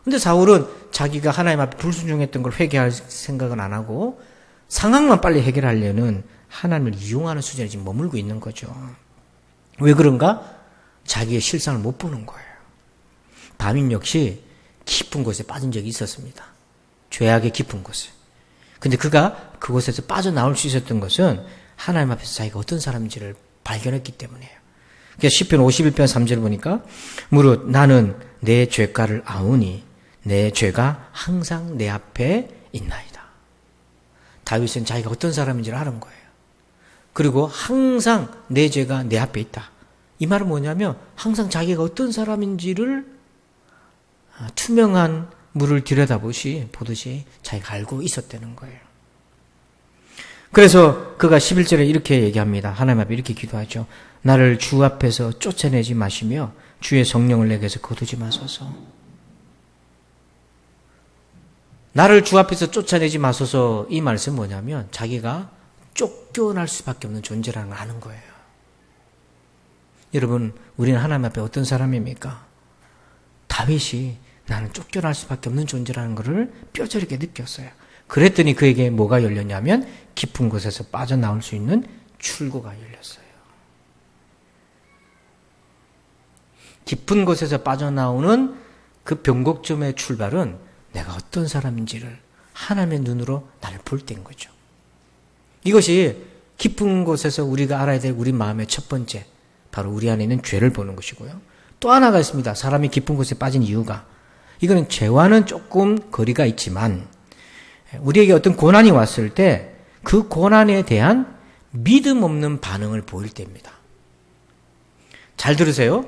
근데 사울은 자기가 하나님 앞에 불순종했던 걸 회개할 생각은 안 하고 상황만 빨리 해결하려는 하나님을 이용하는 수준에 지금 머물고 있는 거죠. 왜 그런가? 자기의 실상을 못 보는 거예요. 밤임 역시 깊은 곳에 빠진 적이 있었습니다. 죄악의 깊은 곳에. 근데 그가 그곳에서 빠져나올 수 있었던 것은 하나님 앞에서 자기가 어떤 사람인지를 발견했기 때문이에요. 그래서 시편 51편 3절 보니까 무릇 나는 내 죄가를 아오니 내 죄가 항상 내 앞에 있나이다. 다윗은 자기가 어떤 사람인지를 아는 거예요. 그리고 항상 내 죄가 내 앞에 있다. 이 말은 뭐냐면 항상 자기가 어떤 사람인지를 투명한 물을 들여다보듯이 자기가 알고 있었다는 거예요. 그래서 그가 11절에 이렇게 얘기합니다. 하나님 앞에 이렇게 기도하죠. 나를 주 앞에서 쫓아내지 마시며 주의 성령을 내게서 거두지 마소서. 나를 주 앞에서 쫓아내지 마소서. 이 말씀은 뭐냐면 자기가 쫓겨날 수밖에 없는 존재라는 걸 아는 거예요. 여러분, 우리는 하나님 앞에 어떤 사람입니까? 다윗이 나는 쫓겨날 수밖에 없는 존재라는 것을 뼈저리게 느꼈어요. 그랬더니 그에게 뭐가 열렸냐면 깊은 곳에서 빠져나올 수 있는 출구가 열렸어요. 깊은 곳에서 빠져나오는 그 변곡점의 출발은 내가 어떤 사람인지를 하나님의 눈으로 나를 볼 때인 거죠. 이것이 깊은 곳에서 우리가 알아야 될 우리 마음의 첫 번째, 바로 우리 안에 있는 죄를 보는 것이고요. 또 하나가 있습니다. 사람이 깊은 곳에 빠진 이유가, 이거는 죄와는 조금 거리가 있지만 우리에게 어떤 고난이 왔을 때 그 고난에 대한 믿음 없는 반응을 보일 때입니다. 잘 들으세요.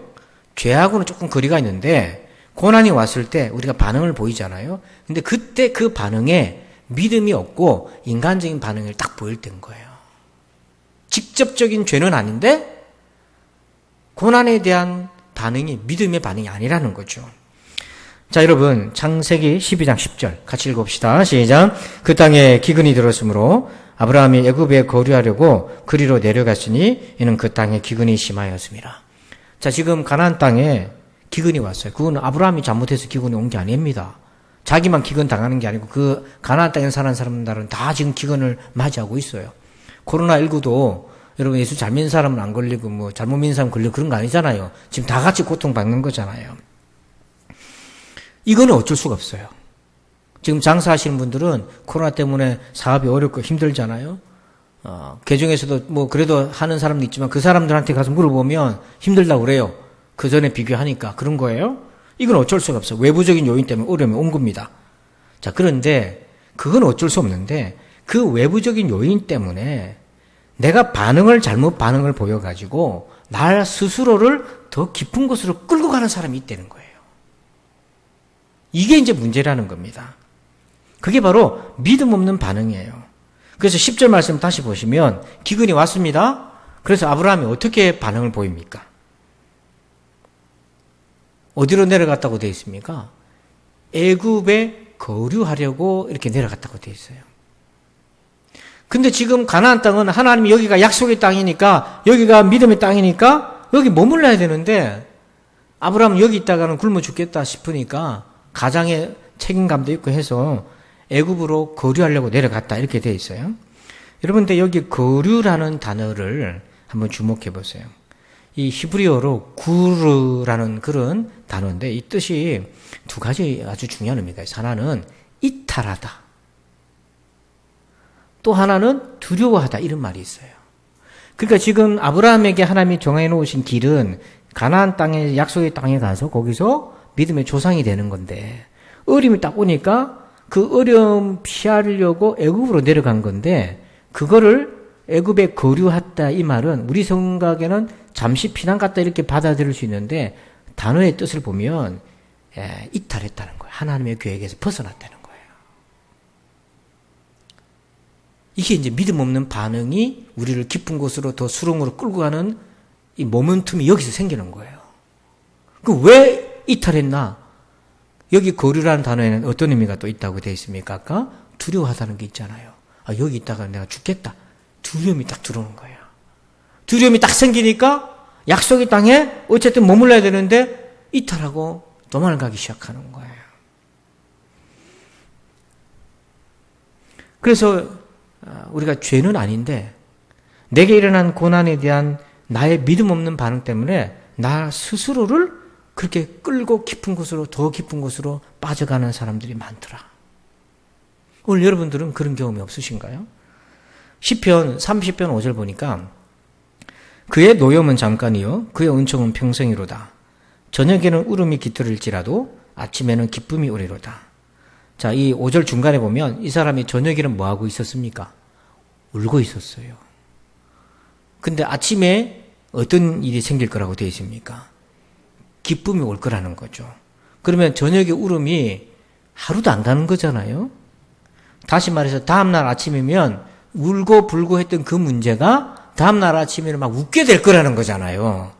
죄하고는 조금 거리가 있는데 고난이 왔을 때 우리가 반응을 보이잖아요. 근데 그때 그 반응에 믿음이 없고 인간적인 반응을 딱 보일 때인 거예요. 직접적인 죄는 아닌데 고난에 대한 반응이 믿음의 반응이 아니라는 거죠. 자, 여러분, 창세기 12장 10절 같이 읽어봅시다. 시작. 그 땅에 기근이 들었으므로 아브라함이 애굽에 거류하려고 그리로 내려갔으니 이는 그 땅에 기근이 심하였습니다. 자, 지금 가나안 땅에 기근이 왔어요. 그건 아브라함이 잘못해서 기근이 온 게 아닙니다. 자기만 기근 당하는 게 아니고 그 가나안 땅에 사는 사람들은 다 지금 기근을 맞이하고 있어요. 코로나19도 여러분 예수 잘 믿는 사람은 안 걸리고 뭐 잘못 믿는 사람 걸리고 그런 거 아니잖아요. 지금 다 같이 고통받는 거잖아요. 이거는 어쩔 수가 없어요. 지금 장사하시는 분들은 코로나 때문에 사업이 어렵고 힘들잖아요. 개중에서도 뭐 그래도 하는 사람도 있지만 그 사람들한테 가서 물어보면 힘들다고 그래요. 그 전에 비교하니까 그런 거예요. 이건 어쩔 수가 없어요. 외부적인 요인 때문에 어려움이 온 겁니다. 자, 그런데 그건 어쩔 수 없는데 그 외부적인 요인 때문에 내가 잘못 반응을 보여가지고 나 스스로를 더 깊은 곳으로 끌고 가는 사람이 있다는 거예요. 이게 이제 문제라는 겁니다. 그게 바로 믿음 없는 반응이에요. 그래서 10절 말씀 다시 보시면 기근이 왔습니다. 그래서 아브라함이 어떻게 반응을 보입니까? 어디로 내려갔다고 되어 있습니까? 애굽에 거류하려고 이렇게 내려갔다고 되어 있어요. 근데 지금 가나안 땅은 하나님이 여기가 약속의 땅이니까 여기가 믿음의 땅이니까 여기 머물러야 되는데 아브라함은 여기 있다가는 굶어 죽겠다 싶으니까 가장의 책임감도 있고 해서 애굽으로 거류하려고 내려갔다 이렇게 되어 있어요. 여러분, 근데 여기 거류라는 단어를 한번 주목해 보세요. 이 히브리어로 구르라는 그런 단어인데 이 뜻이 두 가지 아주 중요한 의미가 있어요. 하나는 이탈하다. 또 하나는 두려워하다 이런 말이 있어요. 그러니까 지금 아브라함에게 하나님이 정해 놓으신 길은 가나안 땅에 약속의 땅에 가서 거기서 믿음의 조상이 되는 건데 어림이 딱 오니까 그 어려움 피하려고 애굽으로 내려간 건데 그거를 애굽에 거류했다 이 말은 우리 생각에는 잠시 피난 갔다 이렇게 받아들일 수 있는데 단어의 뜻을 보면 이탈했다는 거예요. 하나님의 계획에서 벗어났다는 거예요. 이게 이제 믿음 없는 반응이 우리를 깊은 곳으로 더 수렁으로 끌고 가는 이 모멘텀이 여기서 생기는 거예요. 그 왜 이탈했나? 여기 거류라는 단어에는 어떤 의미가 또 있다고 되어 있습니까? 아까 두려워하다는 게 있잖아요. 아, 여기 있다가 내가 죽겠다. 두려움이 딱 들어오는 거예요. 두려움이 딱 생기니까 약속의 땅에 어쨌든 머물러야 되는데 이탈하고 도망가기 시작하는 거예요. 그래서 우리가 죄는 아닌데 내게 일어난 고난에 대한 나의 믿음 없는 반응 때문에 나 스스로를 그렇게 끌고 깊은 곳으로 더 깊은 곳으로 빠져가는 사람들이 많더라. 오늘 여러분들은 그런 경험이 없으신가요? 시편 30편 5절 보니까 그의 노염은 잠깐이요 그의 은총은 평생이로다. 저녁에는 울음이 깃들일지라도 아침에는 기쁨이 오리로다. 자, 이 5절 중간에 보면 이 사람이 저녁에는 뭐 하고 있었습니까? 울고 있었어요. 근데 아침에 어떤 일이 생길 거라고 되어 있습니까? 기쁨이 올 거라는 거죠. 그러면 저녁에 울음이 하루도 안 가는 거잖아요. 다시 말해서 다음날 아침이면 울고 불고 했던 그 문제가 다음날 아침에는 막 웃게 될 거라는 거잖아요.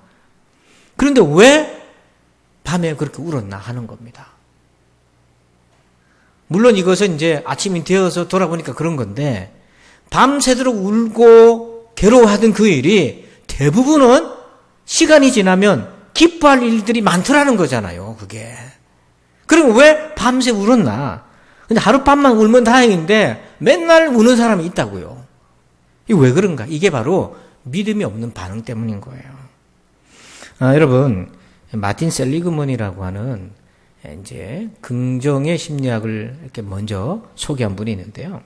그런데 왜 밤에 그렇게 울었나 하는 겁니다. 물론 이것은 이제 아침이 되어서 돌아보니까 그런 건데 밤새도록 울고 괴로워하던 그 일이 대부분은 시간이 지나면 기뻐할 일들이 많더라는 거잖아요, 그게. 그럼 왜 밤새 울었나? 근데 하룻밤만 울면 다행인데 맨날 우는 사람이 있다고요. 이게 왜 그런가? 이게 바로 믿음이 없는 반응 때문인 거예요. 여러분, 마틴 셀리그먼이라고 하는 이제 긍정의 심리학을 이렇게 먼저 소개한 분이 있는데요.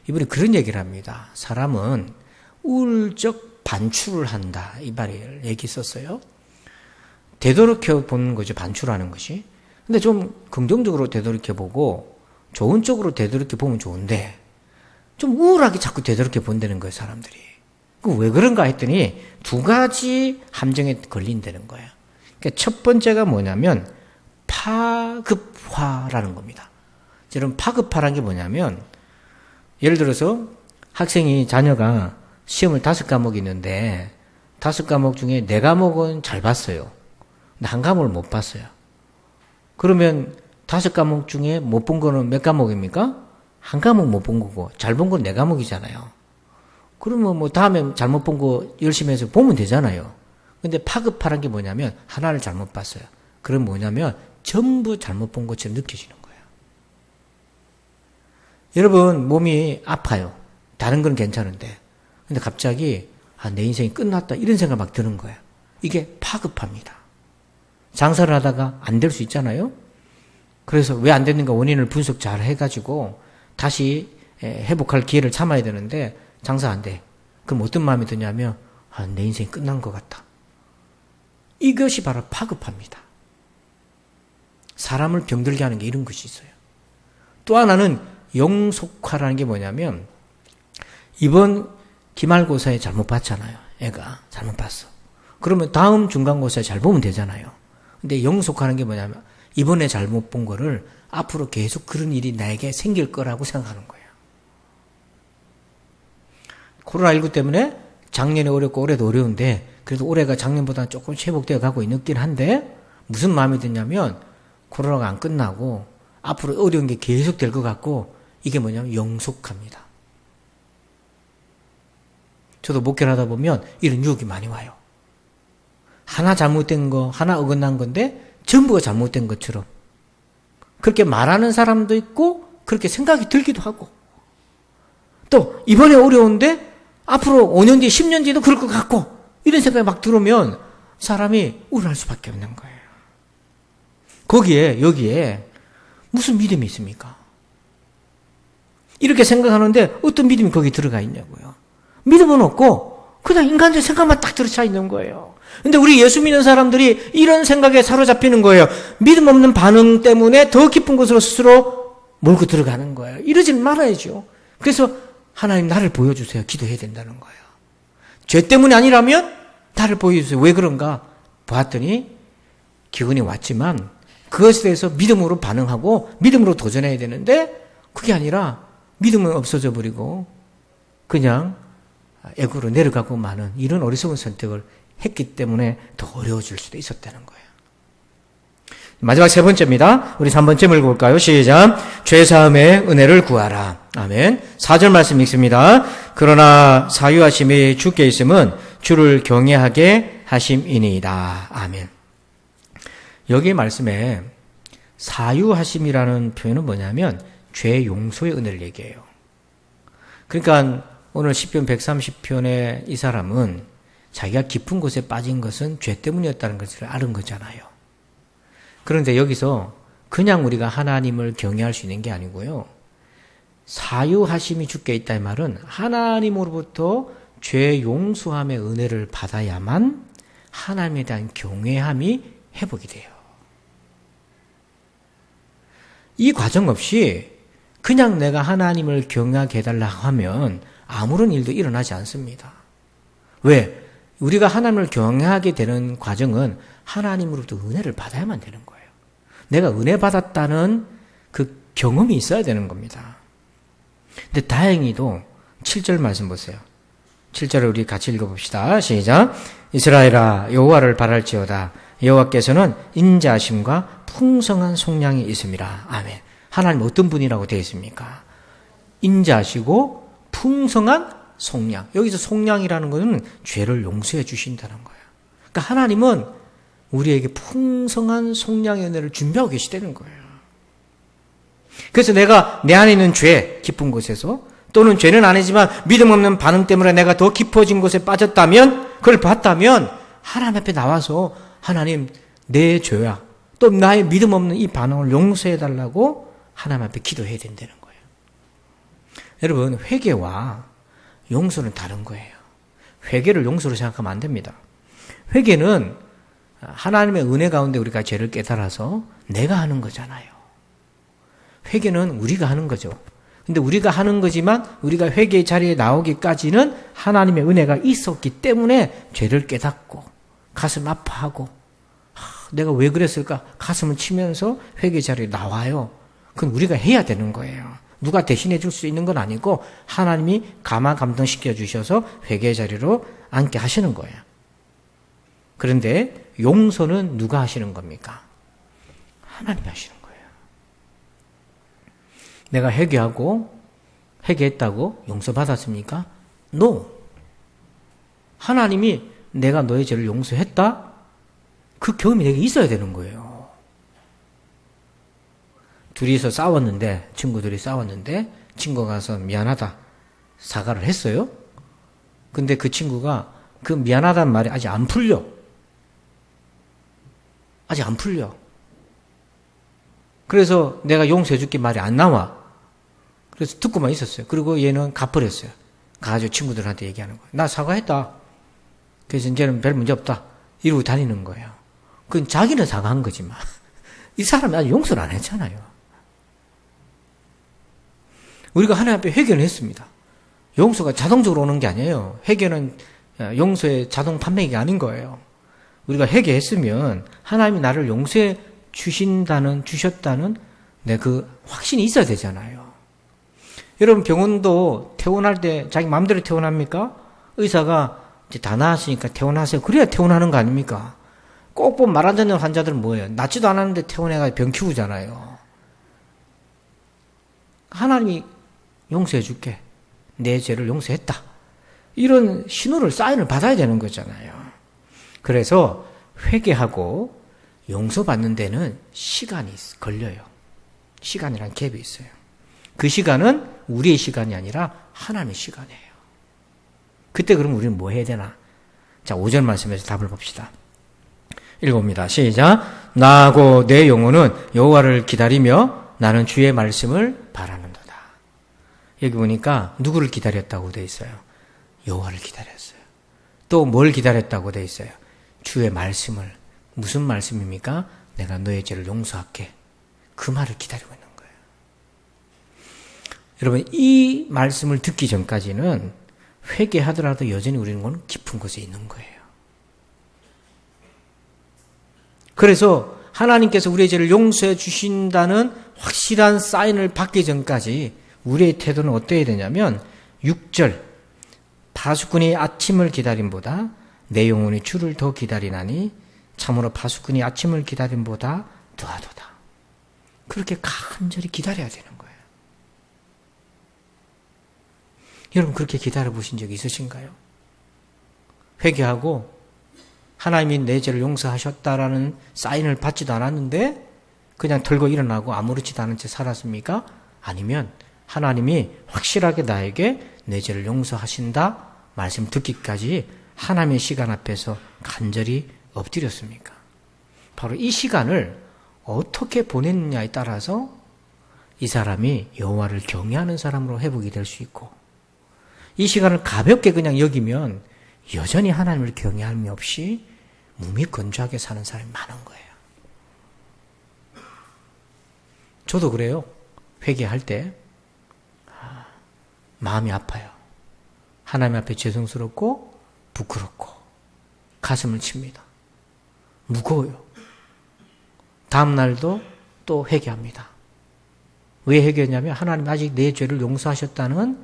이분이 그런 얘기를 합니다. 사람은 우울적 반출을 한다. 이 말을 얘기했었어요. 되돌이켜 보는 거죠. 반출하는 것이. 근데 좀 긍정적으로 되돌이켜 보고 좋은 쪽으로 되돌이켜 보면 좋은데 좀 우울하게 자꾸 되돌이켜 본다는 거예요, 사람들이. 그 왜 그런가 했더니 두 가지 함정에 걸린다는 거예요. 그러니까 첫 번째가 뭐냐면 파급화라는 겁니다. 여러분, 파급화라는 게 뭐냐면 예를 들어서 학생이 자녀가 시험을 5과목이 있는데 5과목 중에 4과목은 잘 봤어요. 근데 한 과목을 못 봤어요. 그러면 5과목 중에 못 본 거는 몇 과목입니까? 한 과목 못 본 거고 잘 본 건 4과목이잖아요. 그러면 뭐 다음에 잘못 본 거 열심히 해서 보면 되잖아요. 근데 파급화란 게 뭐냐면 하나를 잘못 봤어요. 그럼 뭐냐면 전부 잘못 본 것처럼 느껴지는 거예요. 여러분, 몸이 아파요. 다른 건 괜찮은데. 근데 갑자기 내 인생이 끝났다 이런 생각 막 드는 거예요. 이게 파급합니다. 장사를 하다가 안 될 수 있잖아요. 그래서 왜 안 됐는가 원인을 분석 잘 해가지고 다시 회복할 기회를 참아야 되는데 장사 안 돼. 그럼 어떤 마음이 드냐면 내 인생이 끝난 것 같다. 이것이 바로 파급합니다. 사람을 병들게 하는 게 이런 것이 있어요. 또 하나는 영속화라는 게 뭐냐면 이번 기말고사에 잘못 봤잖아요. 애가 잘못 봤어. 그러면 다음 중간고사에 잘 보면 되잖아요. 근데 영속화라는 게 뭐냐면 이번에 잘못 본 거를 앞으로 계속 그런 일이 나에게 생길 거라고 생각하는 거예요. 코로나19 때문에 작년에 어렵고 올해도 어려운데 그래도 올해가 작년보다 조금 회복되어 가고 있긴 한데 무슨 마음이 드냐면 코로나가 안 끝나고 앞으로 어려운 게 계속 될 것 같고 이게 뭐냐면 영속합니다. 저도 목회를 하다 보면 이런 유혹이 많이 와요. 하나 잘못된 거, 하나 어긋난 건데 전부가 잘못된 것처럼 그렇게 말하는 사람도 있고 그렇게 생각이 들기도 하고 또 이번에 어려운데 앞으로 5년 뒤, 10년 뒤도 그럴 것 같고 이런 생각이 막 들어오면 사람이 우울할 수밖에 없는 거예요. 거기에 여기에 무슨 믿음이 있습니까? 이렇게 생각하는데 어떤 믿음이 거기 들어가 있냐고요. 믿음은 없고 그냥 인간적 생각만 딱 들어차 있는 거예요. 근데 우리 예수 믿는 사람들이 이런 생각에 사로잡히는 거예요. 믿음 없는 반응 때문에 더 깊은 곳으로 스스로 몰고 들어가는 거예요. 이러지 말아야죠. 그래서 하나님 나를 보여주세요. 기도해야 된다는 거예요. 죄 때문이 아니라면 나를 보여주세요. 왜 그런가? 봤더니 기운이 왔지만 그것에 대해서 믿음으로 반응하고 믿음으로 도전해야 되는데 그게 아니라 믿음은 없어져 버리고 그냥 애고로 내려가고 마는 이런 어리석은 선택을 했기 때문에 더 어려워질 수도 있었다는 거예요. 마지막 세 번째입니다. 우리 3번째 읽어볼까요? 시작. 죄사함의 은혜를 구하라. 아멘. 4절 말씀 읽습니다. 그러나 사유하심이 주께 있음은 주를 경외하게 하심이니이다. 아멘. 여기 말씀에 사유하심이라는 표현은 뭐냐면 죄 용서의 은혜를 얘기해요. 그러니까 오늘 시편 130편의 이 사람은 자기가 깊은 곳에 빠진 것은 죄 때문이었다는 것을 아는 거잖아요. 그런데 여기서 그냥 우리가 하나님을 경외할 수 있는 게 아니고요. 사유하심이 주께 있다 이 말은 하나님으로부터 죄 용서함의 은혜를 받아야만 하나님에 대한 경외함이 회복이 돼요. 이 과정 없이 그냥 내가 하나님을 경외하게 해달라고 하면 아무런 일도 일어나지 않습니다. 왜? 우리가 하나님을 경외하게 되는 과정은 하나님으로부터 은혜를 받아야만 되는 거예요. 내가 은혜 받았다는 그 경험이 있어야 되는 겁니다. 근데 다행히도 7절 말씀 보세요. 7절을 우리 같이 읽어봅시다. 시작. 이스라엘아 여호와를 바랄지어다. 여호와께서는 인자하심과 풍성한 속량이 있음이라. 아멘. 하나님 어떤 분이라고 되어 있습니까? 인자하시고 풍성한 속량. 여기서 속량이라는 것은 죄를 용서해 주신다는 거예요. 그러니까 하나님은 우리에게 풍성한 속량의 은혜를 준비하고 계시다는 거예요. 그래서 내가 내 안에 있는 죄, 깊은 곳에서 또는 죄는 아니지만 믿음 없는 반응 때문에 내가 더 깊어진 곳에 빠졌다면 그걸 봤다면 하나님 앞에 나와서 하나님 내 죄야 또 나의 믿음 없는 이 반응을 용서해 달라고 하나님 앞에 기도해야 된다는 거예요. 여러분 회개와 용서는 다른 거예요. 회개를 용서로 생각하면 안 됩니다. 회개는 하나님의 은혜 가운데 우리가 죄를 깨달아서 내가 하는 거잖아요. 회개는 우리가 하는 거죠. 근데 우리가 하는 거지만 우리가 회개의 자리에 나오기까지는 하나님의 은혜가 있었기 때문에 죄를 깨닫고 가슴 아파하고 내가 왜 그랬을까 가슴을 치면서 회개 자리에 나와요. 그건 우리가 해야 되는 거예요. 누가 대신해 줄 수 있는 건 아니고 하나님이 감화 감동시켜 주셔서 회개 자리로 앉게 하시는 거예요. 그런데 용서는 누가 하시는 겁니까? 하나님이 하시는 거예요. 내가 회개하고 회개했다고 용서받았습니까? No. 하나님이 내가 너의 죄를 용서했다? 그 경험이 내게 있어야 되는 거예요. 둘이서 싸웠는데 친구들이 싸웠는데 친구가 가서 미안하다 사과를 했어요. 근데 그 친구가 그 미안하다는 말이 아직 안 풀려. 아직 안 풀려. 그래서 내가 용서해 줄게 말이 안 나와. 그래서 듣고만 있었어요. 그리고 얘는 갚으랬어요. 가가지고 친구들한테 얘기하는 거예요. 나 사과했다. 그래서 이제는 별 문제 없다. 이러고 다니는 거예요. 그건 자기는 사과한 거지만 이 사람이 아직 용서를 안 했잖아요. 우리가 하나님 앞에 회개를 했습니다. 용서가 자동적으로 오는 게 아니에요. 회개는 용서의 자동 판매기가 아닌 거예요. 우리가 회개했으면 하나님이 나를 용서해 주셨다는 그 확신이 있어야 되잖아요. 여러분 병원도 퇴원할 때 자기 마음대로 퇴원합니까? 의사가 이제 다 나았으니까 퇴원하세요. 그래야 퇴원하는 거 아닙니까? 꼭 보면 말 안 듣는 환자들은 뭐예요? 낫지도 않았는데 퇴원해가지고 병 키우잖아요. 하나님이 용서해 줄게. 내 죄를 용서했다. 이런 신호를, 사인을 받아야 되는 거잖아요. 그래서 회개하고 용서받는 데는 시간이 걸려요. 시간이란 갭이 있어요. 그 시간은 우리의 시간이 아니라 하나님의 시간이에요. 그때 그럼 우리는 뭐 해야 되나? 자, 5절 말씀에서 답을 봅시다. 읽어봅니다. 시작. 나하고 내 영혼은 여호와를 기다리며 나는 주의 말씀을 바라는도다. 여기 보니까 누구를 기다렸다고 돼 있어요? 여호와를 기다렸어요. 또 뭘 기다렸다고 돼 있어요? 주의 말씀을. 무슨 말씀입니까? 내가 너의 죄를 용서할게. 그 말을 기다리고 있는 거예요. 여러분, 이 말씀을 듣기 전까지는 회개하더라도 여전히 우리는 깊은 곳에 있는 거예요. 그래서 하나님께서 우리의 죄를 용서해 주신다는 확실한 사인을 받기 전까지 우리의 태도는 어떠해야 되냐면 6절 파수꾼이 아침을 기다림보다 내 영혼이 주를 더 기다리나니 참으로 파수꾼이 아침을 기다림보다 더하도다. 그렇게 간절히 기다려야 되는 거예요. 여러분 그렇게 기다려 보신 적 있으신가요? 회개하고 하나님이 내 죄를 용서하셨다라는 사인을 받지도 않았는데 그냥 털고 일어나고 아무렇지도 않은 채 살았습니까? 아니면 하나님이 확실하게 나에게 내 죄를 용서하신다 말씀 듣기까지 하나님의 시간 앞에서 간절히 엎드렸습니까? 바로 이 시간을 어떻게 보냈느냐에 따라서 이 사람이 여호와를 경외하는 사람으로 회복이 될 수 있고, 이 시간을 가볍게 그냥 여기면 여전히 하나님을 경외함이 없이 몸이 건조하게 사는 사람이 많은 거예요. 저도 그래요. 회개할 때 마음이 아파요. 하나님 앞에 죄송스럽고 부끄럽고 가슴을 칩니다. 무거워요. 다음 날도 또 회개합니다. 왜 회개했냐면 하나님 아직 내 죄를 용서하셨다는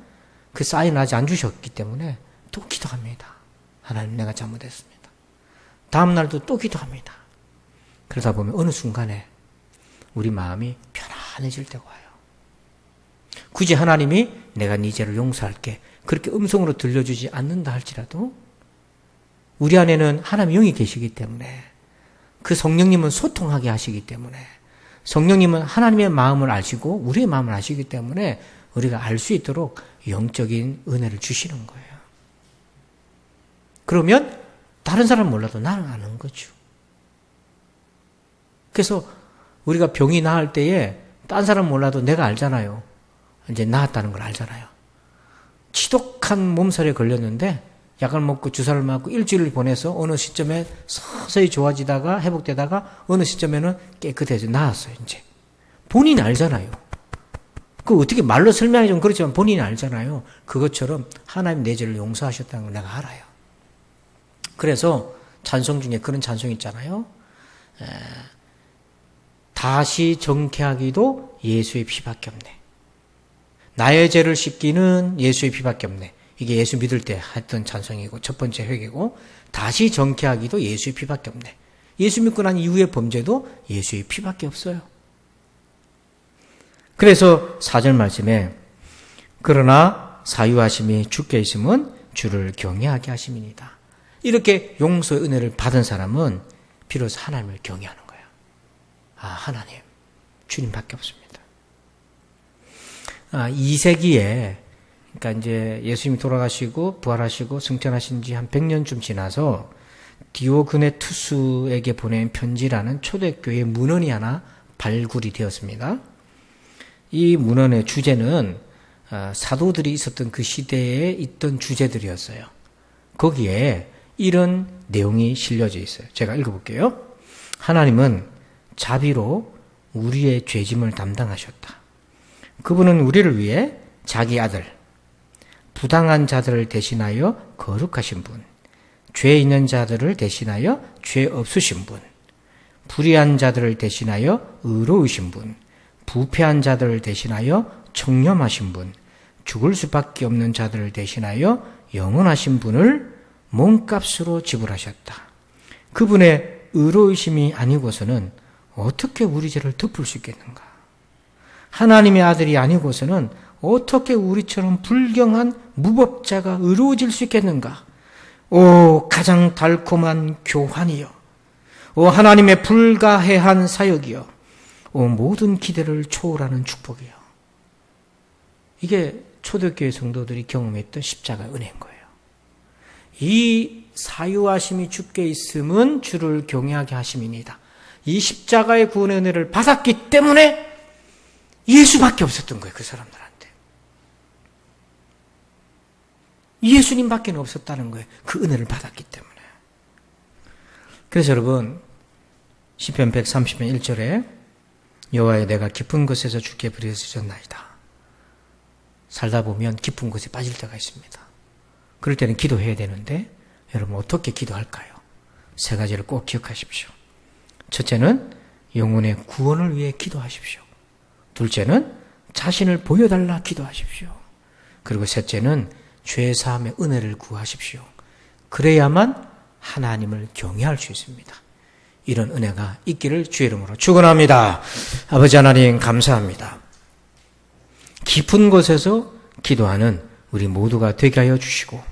그 사인 아직 안 주셨기 때문에 또 기도합니다. 하나님 내가 잘못했습니다. 다음 날도 또 기도합니다. 그러다 보면 어느 순간에 우리 마음이 편안해질 때가 와요. 굳이 하나님이 내가 네 죄를 용서할게 그렇게 음성으로 들려주지 않는다 할지라도 우리 안에는 하나님의 영이 계시기 때문에, 그 성령님은 소통하게 하시기 때문에, 성령님은 하나님의 마음을 아시고 우리의 마음을 아시기 때문에 우리가 알 수 있도록 영적인 은혜를 주시는 거예요. 그러면 다른 사람 몰라도 나는 아는 거죠. 그래서 우리가 병이 나을 때에 딴 사람 몰라도 내가 알잖아요. 이제 나았다는 걸 알잖아요. 지독한 몸살에 걸렸는데 약을 먹고 주사를 맞고 일주일을 보내서 어느 시점에 서서히 좋아지다가 회복되다가 어느 시점에는 깨끗해져 나았어요. 이제 본인이 알잖아요. 그 어떻게 말로 설명하기 좀 그렇지만 본인이 알잖아요. 그것처럼 하나님 내 죄를 용서하셨다는 걸 내가 알아요. 그래서 찬송 중에 그런 찬송 있잖아요. 다시 정케하기도 예수의 피밖에 없네. 나의 죄를 씻기는 예수의 피밖에 없네. 이게 예수 믿을 때 했던 찬송이고 첫 번째 회개고, 다시 정케하기도 예수의 피밖에 없네. 예수 믿고 난 이후의 범죄도 예수의 피밖에 없어요. 그래서 4절 말씀에 그러나 사유하심이 주께 있음은 주를 경외하게 하심이니이다. 이렇게 용서의 은혜를 받은 사람은 비로소 하나님을 경외하는 거예요. 아, 하나님, 주님밖에 없습니다. 2세기에 그러니까 이제 예수님이 돌아가시고 부활하시고 승천하신 지 한 100년쯤 지나서 디오그네투스에게 보낸 편지라는 초대교회 문헌이 하나 발굴이 되었습니다. 이 문헌의 주제는 사도들이 있었던 그 시대에 있던 주제들이었어요. 거기에 이런 내용이 실려져 있어요. 제가 읽어볼게요. 하나님은 자비로 우리의 죄짐을 담당하셨다. 그분은 우리를 위해 자기 아들, 부당한 자들을 대신하여 거룩하신 분, 죄 있는 자들을 대신하여 죄 없으신 분, 불의한 자들을 대신하여 의로우신 분, 부패한 자들을 대신하여 청렴하신 분, 죽을 수밖에 없는 자들을 대신하여 영원하신 분을 몸값으로 지불하셨다. 그분의 의로우심이 아니고서는 어떻게 우리 죄를 덮을 수 있겠는가? 하나님의 아들이 아니고서는 어떻게 우리처럼 불경한 무법자가 의로워질 수 있겠는가? 오, 가장 달콤한 교환이여. 오, 하나님의 불가해한 사역이여. 오, 모든 기대를 초월하는 축복이여. 이게 초대교회 성도들이 경험했던 십자가의 은혜인 거예요. 이 사유하심이 주께 있음은 주를 경외하게 하심이니이다. 이 십자가의 구원의 은혜를 받았기 때문에 예수밖에 없었던 거예요. 그 사람들한테. 예수님밖에 없었다는 거예요. 그 은혜를 받았기 때문에. 그래서 여러분 시편 130편 1절에 여호와여 내가 깊은 곳에서 주께 부르짖었나이다. 살다 보면 깊은 곳에 빠질 때가 있습니다. 그럴 때는 기도해야 되는데 여러분 어떻게 기도할까요? 세 가지를 꼭 기억하십시오. 첫째는 영혼의 구원을 위해 기도하십시오. 둘째는 자신을 보여달라 기도하십시오. 그리고 셋째는 죄사함의 은혜를 구하십시오. 그래야만 하나님을 경외할 수 있습니다. 이런 은혜가 있기를 주의 이름으로 축원합니다. 아버지 하나님 감사합니다. 깊은 곳에서 기도하는 우리 모두가 되게 하여 주시고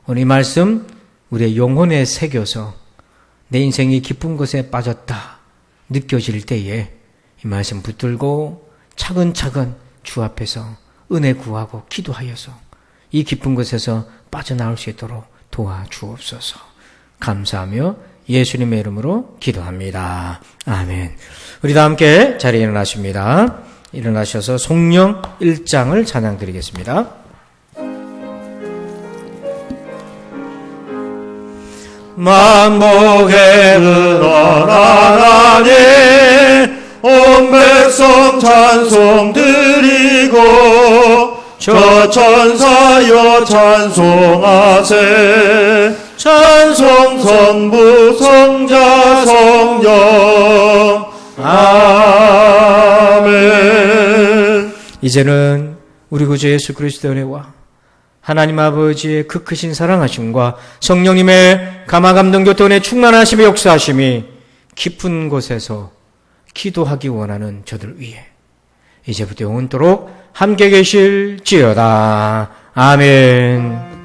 오늘 이 말씀 우리의 영혼에 새겨서 내 인생이 깊은 곳에 빠졌다 느껴질 때에 이 말씀 붙들고 차근차근 주 앞에서 은혜 구하고 기도하여서 이 깊은 곳에서 빠져나올 수 있도록 도와주옵소서. 감사하며 예수님의 이름으로 기도합니다. 아멘. 우리 다 함께 자리에 일어나십니다. 일어나셔서 성령 1장을 찬양 드리겠습니다. 만복의 은원 하나님 온 백성 찬송 드리고 저 천사여 찬송하세 찬송 성부 성자 성령 아멘. 이제는 우리 구주 예수 그리스도의 은혜와 하나님 아버지의 그 크신 사랑하심과 성령님의 감화감동 교통의 충만하심의 역사하심이 깊은 곳에서 기도하기 원하는 저들 위해 이제부터 영원토록 함께 계실지어다. 아멘.